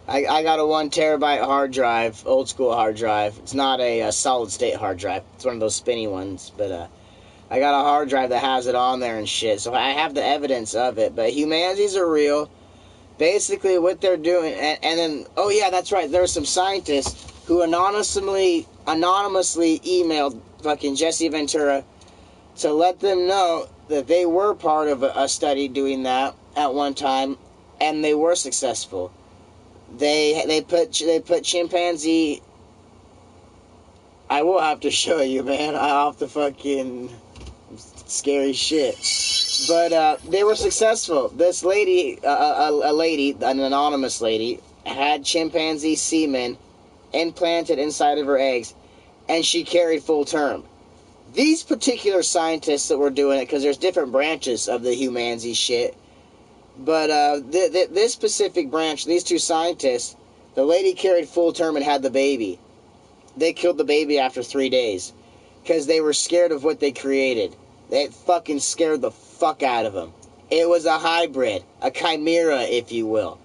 I got a 1 terabyte hard drive, old school hard drive. It's not a solid state hard drive. It's one of those spinny ones. But I got a hard drive that has it on there and shit. So I have the evidence of it. But humanities are real. Basically what they're doing. And then, oh yeah, that's right. There were some scientists who anonymously emailed fucking Jesse Ventura to let them know that they were part of a study doing that at one time. And they were successful. They put chimpanzee. I will have to show you, man. I'll have to fucking scary shit. But they were successful. This lady, a lady, an anonymous lady, had chimpanzee semen implanted inside of her eggs, and she carried full term. These particular scientists that were doing it, because there's different branches of the humanzee shit. But this specific branch, these two scientists, the lady carried full term and had the baby. They killed the baby after 3 days because they were scared of what they created. They fucking scared the fuck out of them. It was a hybrid, a chimera, if you will.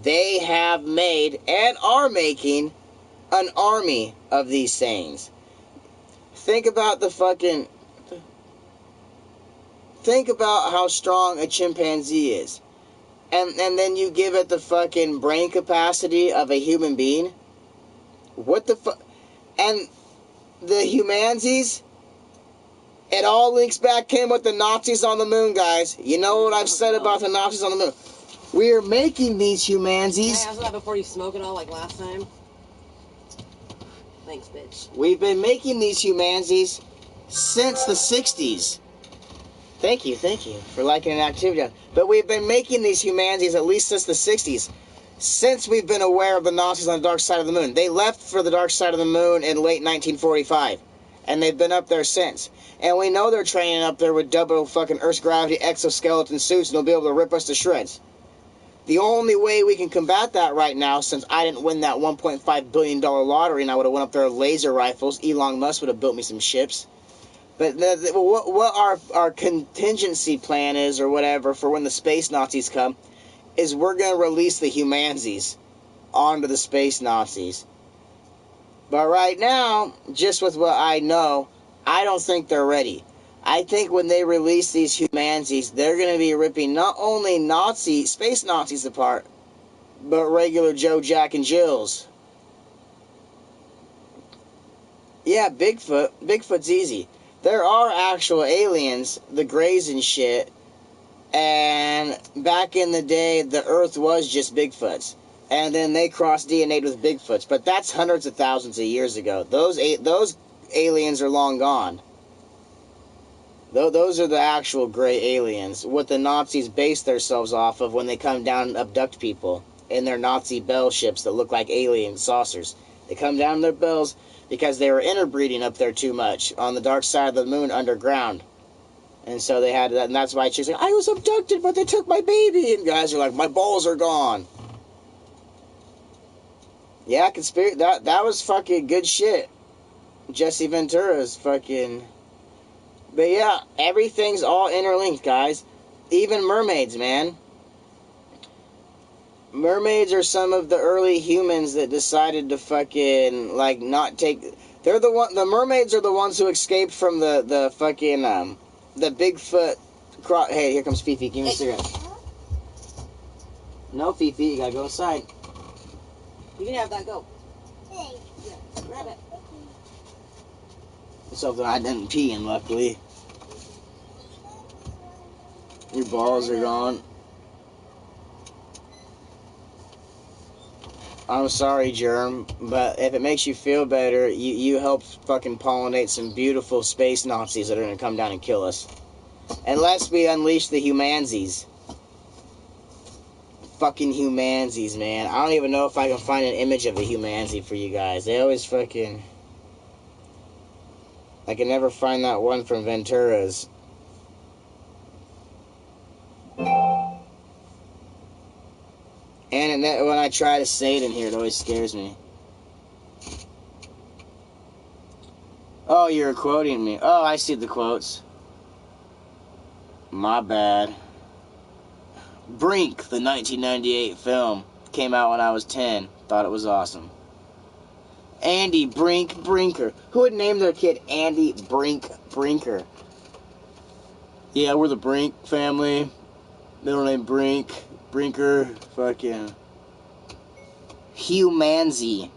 They have made and are making an army of these things. Think about how strong a chimpanzee is. And then you give it the fucking brain capacity of a human being. What the fuck? And the humansies, it all links back in with the Nazis on the moon, guys. You know what I've said about the Nazis on the moon. We are making these humansies. Can I ask that before you smoke it all like last time? Thanks, bitch. We've been making these humansies since the 60s. Thank you for liking an activity. But we've been making these humansies at least since the 60s. Since we've been aware of the Nazis on the dark side of the moon. They left for the dark side of the moon in late 1945. And they've been up there since. And we know they're training up there with double fucking Earth's gravity exoskeleton suits and they'll be able to rip us to shreds. The only way we can combat that right now, since I didn't win that $1.5 billion lottery and I would have went up there with laser rifles, Elon Musk would have built me some ships. But what our contingency plan is, or whatever, for when the space Nazis come, is we're going to release the humansies onto the space Nazis. But right now, just with what I know, I don't think they're ready. I think when they release these humansies, they're going to be ripping not only space Nazis apart, but regular Joe, Jack, and Jills. Yeah, Bigfoot's easy. There are actual aliens, the Greys and shit, and back in the day, the Earth was just Bigfoots. And then they crossed DNA'd with Bigfoots, but that's hundreds of thousands of years ago. Those aliens are long gone. Those are the actual gray aliens, what the Nazis base themselves off of when they come down and abduct people in their Nazi bell ships that look like alien saucers. They come down in their bells because they were interbreeding up there too much on the dark side of the moon underground. And so they had that, and that's why chicks are like, I was abducted, but they took my baby. And guys are like, my balls are gone. Yeah, that was fucking good shit. Jesse Ventura's fucking... But yeah, everything's all interlinked, guys. Even mermaids, man. Mermaids are some of the early humans that decided to fucking, like, not take... The mermaids are the ones who escaped from the fucking, the Bigfoot... Hey, here comes Fifi. Give me a cigarette. No, Fifi, you gotta go inside. You can have that, go. Yeah, grab it. Something I didn't pee in, luckily. Your balls are gone. I'm sorry, Germ, but if it makes you feel better, you helped fucking pollinate some beautiful space Nazis that are gonna come down and kill us. Unless we unleash the humansies. Fucking humansies, man. I don't even know if I can find an image of a humansie for you guys. They always fucking... I can never find that one from Ventura's. And when I try to say it in here, it always scares me. Oh, you're quoting me. Oh, I see the quotes. My bad. Brink, the 1998 film, came out when I was 10. Thought it was awesome. Andy Brink Brinker. Who would name their kid Andy Brink Brinker? Yeah, we're the Brink family. Middle name Brink. Brinker. Fucking... Humansie.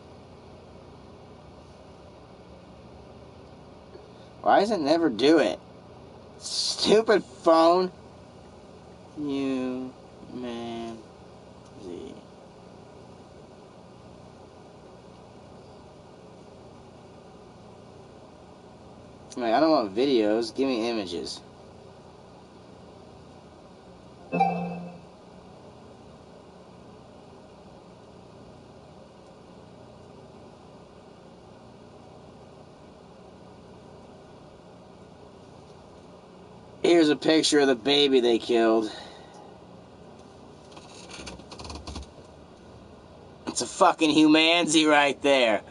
Why does it never do it? Stupid phone. Humansie. I don't want videos. Give me images. Here's a picture of the baby they killed. It's a fucking humansie right there.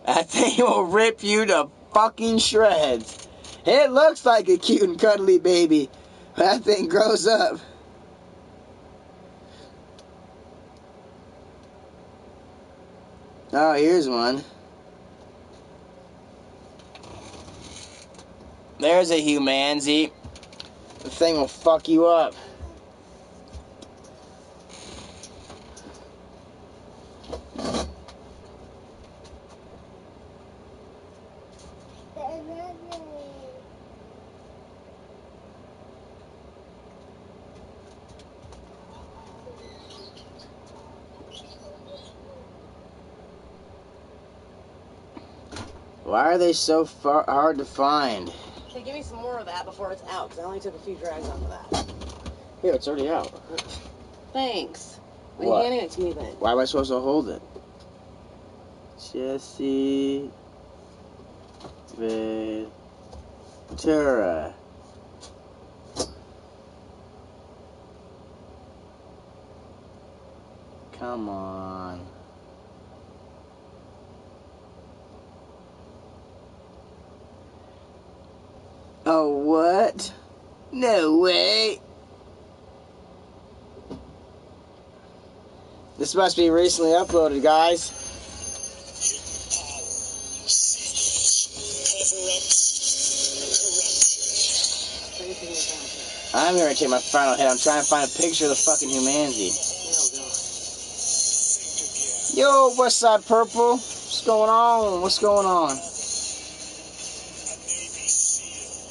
That thing will rip you to fucking shreds. It looks like a cute and cuddly baby. That thing grows up. Oh, here's one. There's a humansie. The thing will fuck you up. Why are they so hard to find? Okay, give me some more of that before it's out, because I only took a few drags off of that. Here, it's already out. Thanks. Are What? you handing it to me then? Why am I supposed to hold it? Jesse Ventura. Come on. Oh, what? No way. This must be recently uploaded, guys. I'm gonna take my final hit. I'm trying to find a picture of the fucking humanity. Yo, Westside Purple. What's going on? What's going on?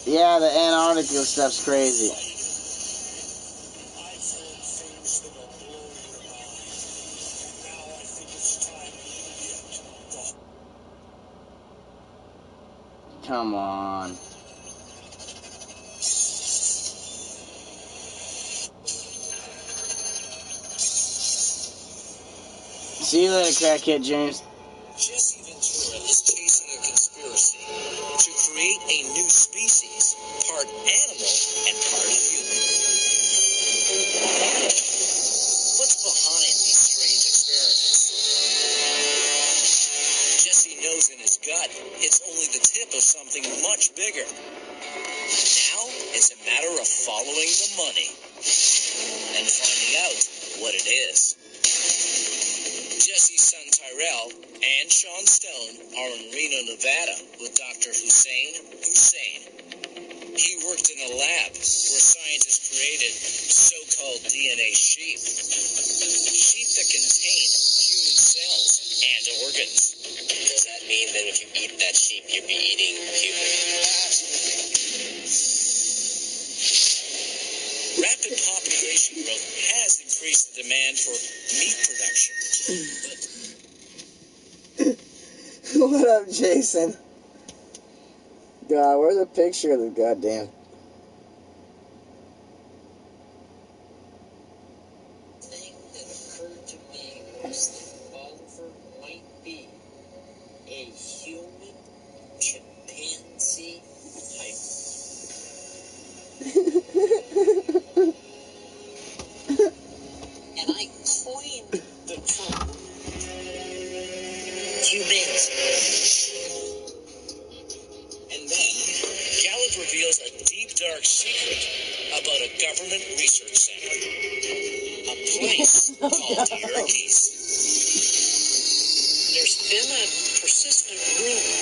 Yeah, the Antarctica stuff's crazy. Come on. See you later, crackhead James. Jesse Ventura is chasing a conspiracy to create a new species, part animal and part human. What's behind these strange experiments? Jesse knows in his gut it's only the tip of something much bigger. Now is a matter of following the money and finding out what it is. Jesse's son Tyrell and Sean Stone are in Reno, Nevada with Dr. Hussein. He worked in a lab where scientists created so-called DNA sheep. Sheep that contain human cells and organs. Does that mean that if you eat that sheep, you'd be eating humans? Rapid population growth has increased the demand for meat production. What up, Jason? God, where's the picture of the goddamn... Thing that occurred to me was that Oliver might be a human chimpanzee type. And I coined the term humans. And then Gallup reveals a deep, dark secret about a government research center. A place called the Yerkes. There's been a persistent rumor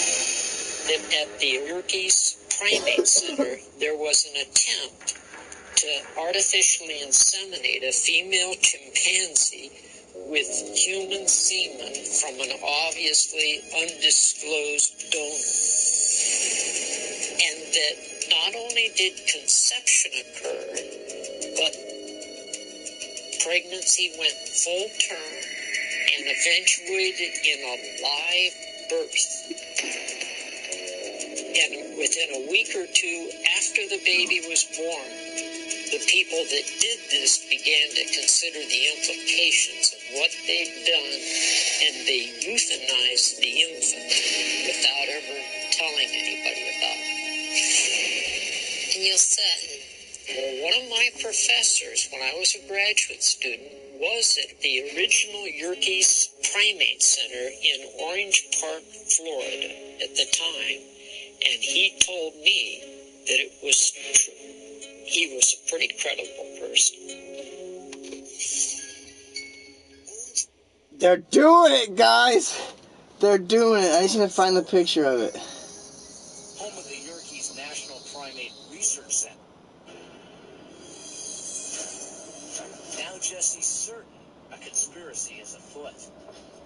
that at the Yerkes Primate Center there was an attempt to artificially inseminate a female chimpanzee with human semen from an obviously undisclosed donor. And that not only did conception occur, but pregnancy went full term and eventuated in a live birth. And within a week or two after the baby was born, the people that did this began to consider the implications of what they'd done, and they euthanized the infant without ever telling anybody about it. And you'll say, well, one of my professors, when I was a graduate student, was at the original Yerkes Primate Center in Orange Park, Florida at the time, and he told me that it was true. He was a pretty credible person. They're doing it, guys! They're doing it. I just need to find the picture of it. Home of the Yerkes National Primate Research Center. Now Jesse's certain a conspiracy is afoot.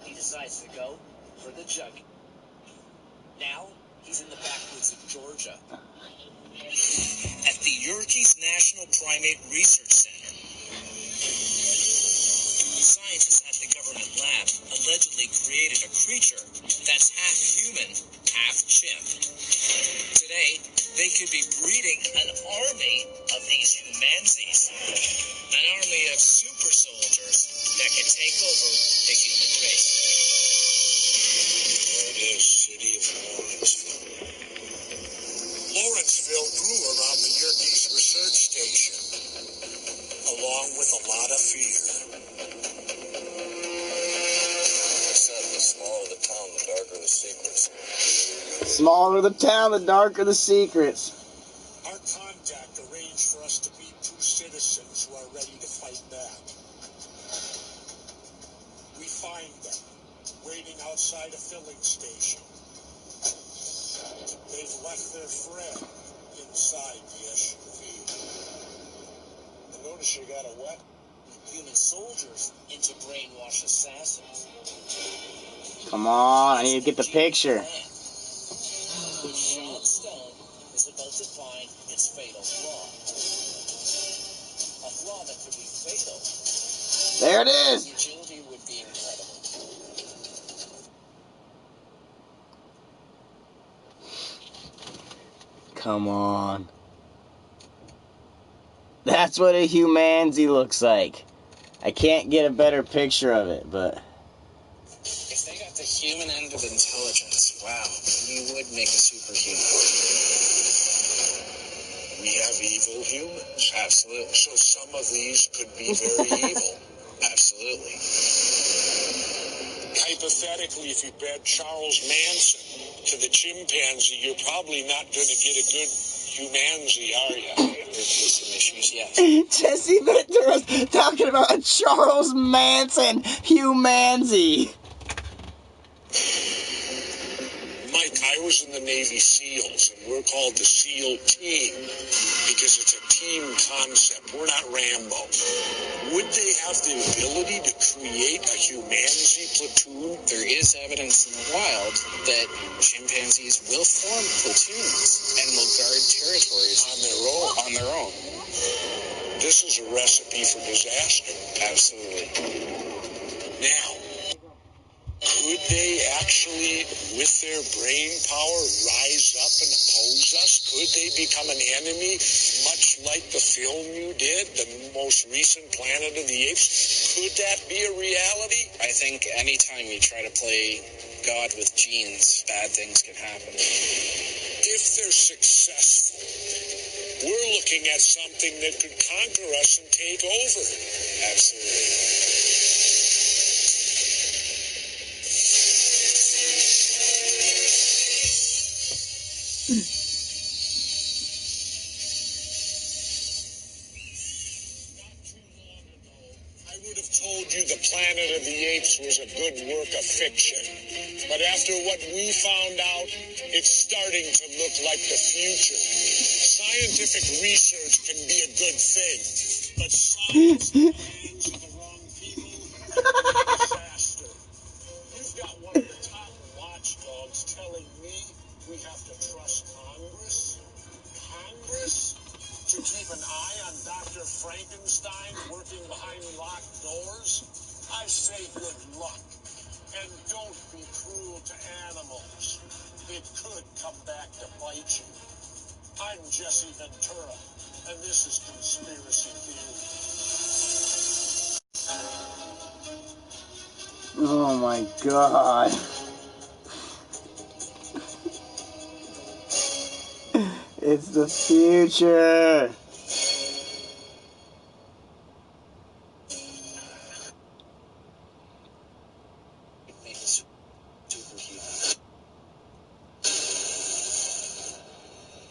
He decides to go for the jug. Now he's in the backwoods of Georgia. At the Yerkes National Primate Research Center, scientists at the government lab allegedly created a creature that's half human, half chimp. Today, they could be breeding an army of these humanzees. An army of super soldiers that can take over the human race. There it is, city of Lawrenceville. Lawrenceville grew around the Yerkes research station, along with a lot of fear. I said, the smaller the town, the darker the secrets. Smaller the town, the darker the secrets. Our contact arranged for us to meet two citizens who are ready to fight back. We find them, waiting outside a filling station. They've left their friend inside the SUV. I notice you got a what? Human soldiers into brainwash assassins. Come on, I need to get the picture. Which Sean Stone is about to find its fatal flaw. A flaw that could be fatal. There it is! The agility would be incredible. Come on. That's what a humanzee looks like. I can't get a better picture of it, but... If they got the human end of intelligence, wow, you would make a superhuman. We have evil humans. Absolutely. So some of these could be very evil. Absolutely. Hypothetically, if you bred Charles Manson to the chimpanzee, you're probably not going to get a good humanity, are you? There's some issues, yes. Jesse Ventura's talking about a Charles Manson humanity. Mike, I was in the Navy SEALs, and we're called the SEAL team because it's a team concept. We're not Rambo. Would they have the ability to create a humanity platoon? There is evidence in the wild that chimpanzees will form platoons and will guard territories On their own. on their own. This is a recipe for disaster. Absolutely. Now, could they actually, with their brain power, rise up and oppose us? Could they become an enemy, much like the film you did, the most recent Planet of the Apes? Could that be a reality? I think anytime you try to play God with genes, bad things can happen. If they're successful, we're looking at something that could conquer us and take over. Absolutely. I would have told you the Planet of the Apes was a good work of fiction. But after what we found out, it's starting to look like the future. Scientific research can be a good thing, but science in the hands of the wrong people is a disaster. You've got one of the top watchdogs telling me we have to trust Congress? Congress? To keep an eye on Dr. Frankenstein working behind locked doors? I say good luck. And don't be cruel to animals. It could come back to bite you. I'm Jesse Ventura, and this is Conspiracy Theory. Oh my god. It's the future.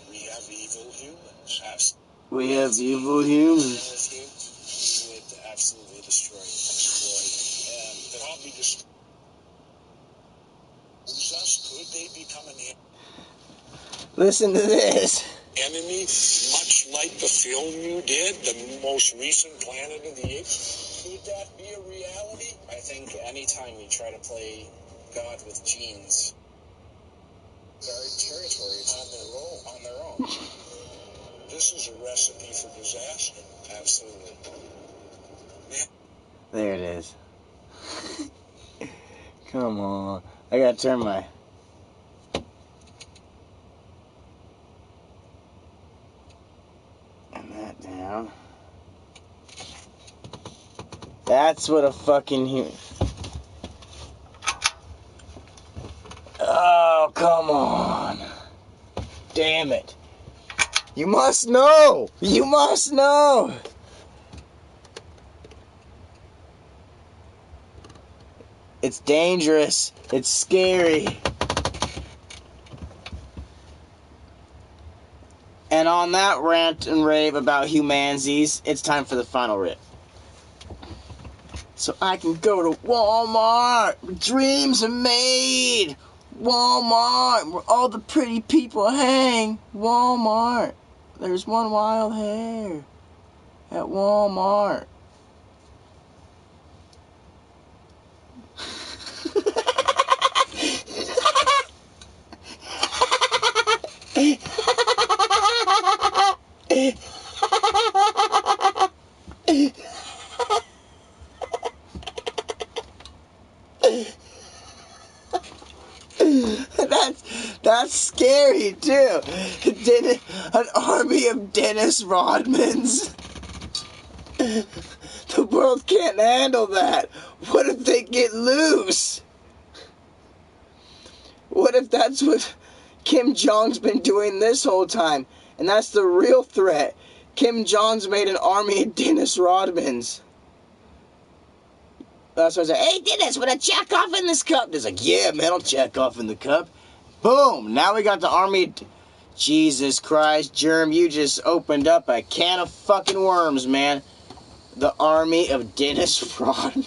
We have evil humans. We have evil humans. With you, you would absolutely destroy and Probably destroy us. Could they become an Listen to this. enemy, much like the film you did, the most recent Planet of the Apes? Could that be a reality? I think anytime you try to play God with genes, guard territories on their own. This is a recipe for disaster. Absolutely. There it is. Come on. I gotta turn my... And that down. That's what a fucking human... Oh, come on. Damn it. You must know! You must know! It's dangerous. It's scary. And on that rant and rave about humansies, it's time for the final rip. So I can go to Walmart, where dreams are made. Walmart, where all the pretty people hang. Walmart, there's one wild hair at Walmart. That's scary too. An army of Dennis Rodmans. The world can't handle that. What if they get loose? What if that's what Kim Jong's been doing this whole time? And that's the real threat. Kim Jong's made an army of Dennis Rodmans. That's why I said, hey Dennis, wanna check off in this cup? He's like, yeah man, I'll check off in the cup. Boom! Now we got the army. Jesus Christ, Germ, you just opened up a can of fucking worms, man. The army of Dennis Rodman.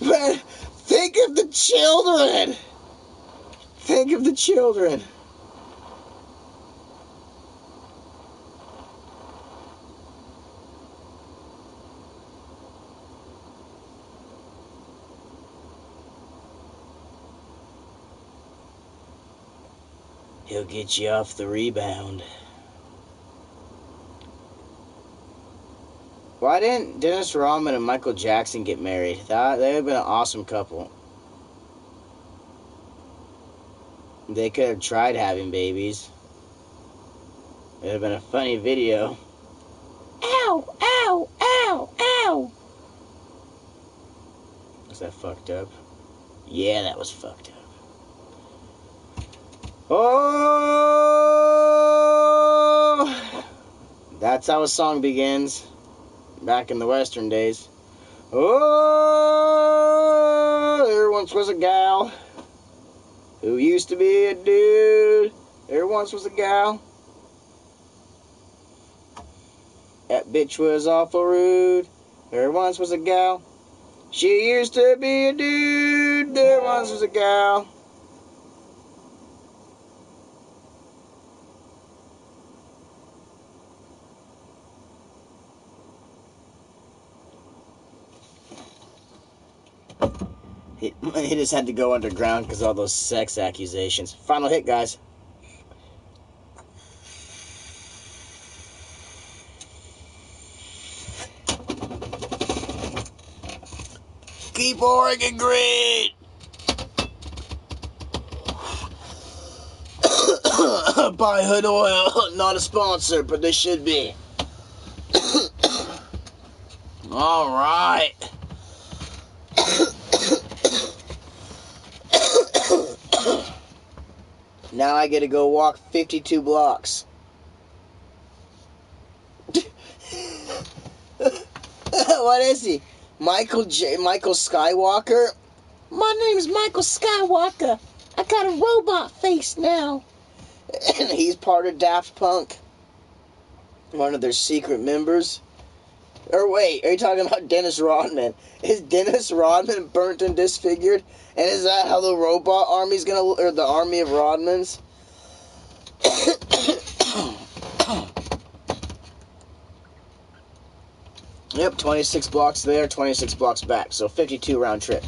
Man, think of the children. Think of the children. He'll get you off the rebound. Why didn't Dennis Rodman and Michael Jackson get married? They would have been an awesome couple. They could have tried having babies. It would have been a funny video. Ow, ow, ow, ow. Was that fucked up? Yeah, that was fucked up. Oh! That's how a song begins. Back in the Western days. Oh! There once was a gal who used to be a dude. There once was a gal. That bitch was awful rude. There once was a gal. She used to be a dude. There once was a gal. He just had to go underground because all those sex accusations. Final hit, guys. Keep Oregon great. Buy Hood Oil. Not a sponsor, but they should be. All right. Now I get to go walk 52 blocks. What is he? Michael Skywalker? My name's Michael Skywalker. I got a robot face now. And he's part of Daft Punk. One of their secret members. Or wait, are you talking about Dennis Rodman? Is Dennis Rodman burnt and disfigured? And is that how the robot army's gonna, or the army of Rodmans? Yep, 26 blocks there, 26 blocks back. So 52 round trip.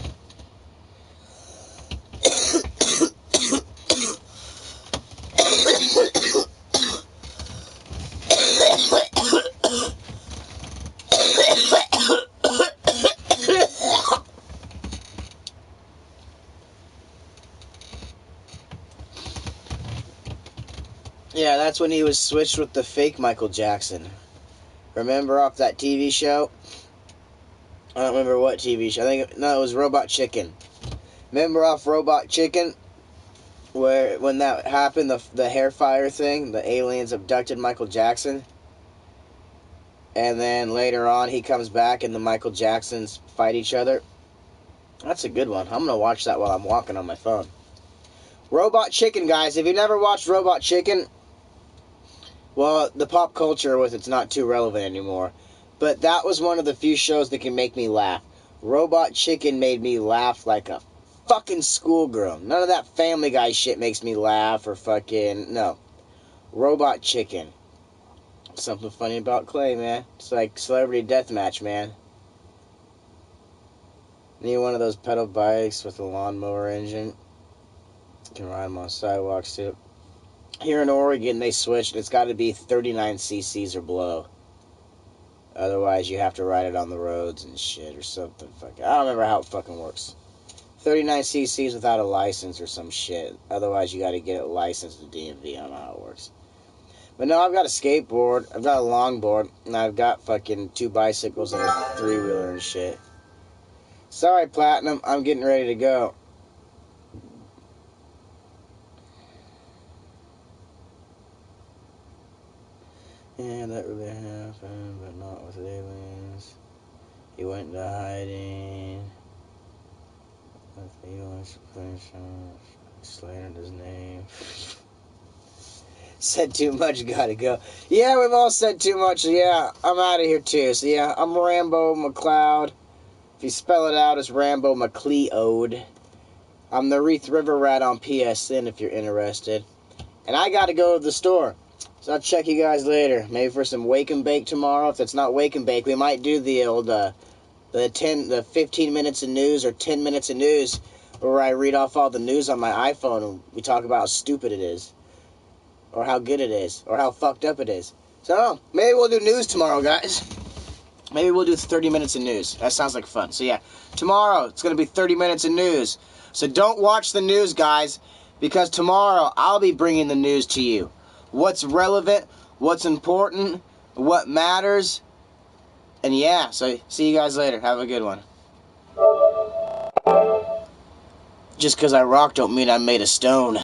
Yeah, that's when he was switched with the fake Michael Jackson. Remember off that TV show? I don't remember what TV show. It was Robot Chicken. Remember off Robot Chicken? Where, when that happened, the hair fire thing, the aliens abducted Michael Jackson. And then later on, he comes back and the Michael Jacksons fight each other. That's a good one. I'm going to watch that while I'm walking on my phone. Robot Chicken, guys. If you never watched Robot Chicken, well, the pop culture with it's not too relevant anymore. But that was one of the few shows that can make me laugh. Robot Chicken made me laugh like a fucking schoolgirl. None of that Family Guy shit makes me laugh or fucking... No. Robot Chicken. Something funny about Clay, man. It's like Celebrity Deathmatch, man. Need one of those pedal bikes with a lawnmower engine. You can ride them on sidewalks, too. Here in Oregon, they switched. It's got to be 39 cc's or below. Otherwise, you have to ride it on the roads and shit or something. I don't remember how it fucking works. 39 cc's without a license or some shit. Otherwise, you got to get it licensed to DMV. I don't know how it works. But no, I've got a skateboard. I've got a longboard. And I've got fucking 2 bicycles and a 3-wheeler and shit. Sorry, Platinum. I'm getting ready to go. Yeah, that really happened, but not with aliens. He went into hiding. Slandered his name. Said too much, gotta go. Yeah, we've all said too much. Yeah, I'm out of here too. So yeah, I'm Rambo McLeod. If you spell it out, it's Rambo McLeod. I'm the Reeth River Rat on PSN if you're interested. And I gotta go to the store. So I'll check you guys later. Maybe for some wake and bake tomorrow. If it's not wake and bake, we might do the old the 15 minutes of news or 10 minutes of news where I read off all the news on my iPhone and we talk about how stupid it is. Or how good it is. Or how fucked up it is. So I don't know. Maybe we'll do news tomorrow, guys. Maybe we'll do 30 minutes of news. That sounds like fun. So yeah, tomorrow it's going to be 30 minutes of news. So don't watch the news, guys, because tomorrow I'll be bringing the news to you. What's relevant, what's important, what matters. And yeah, so see you guys later. Have a good one. Just because I rock don't mean I'm made of stone.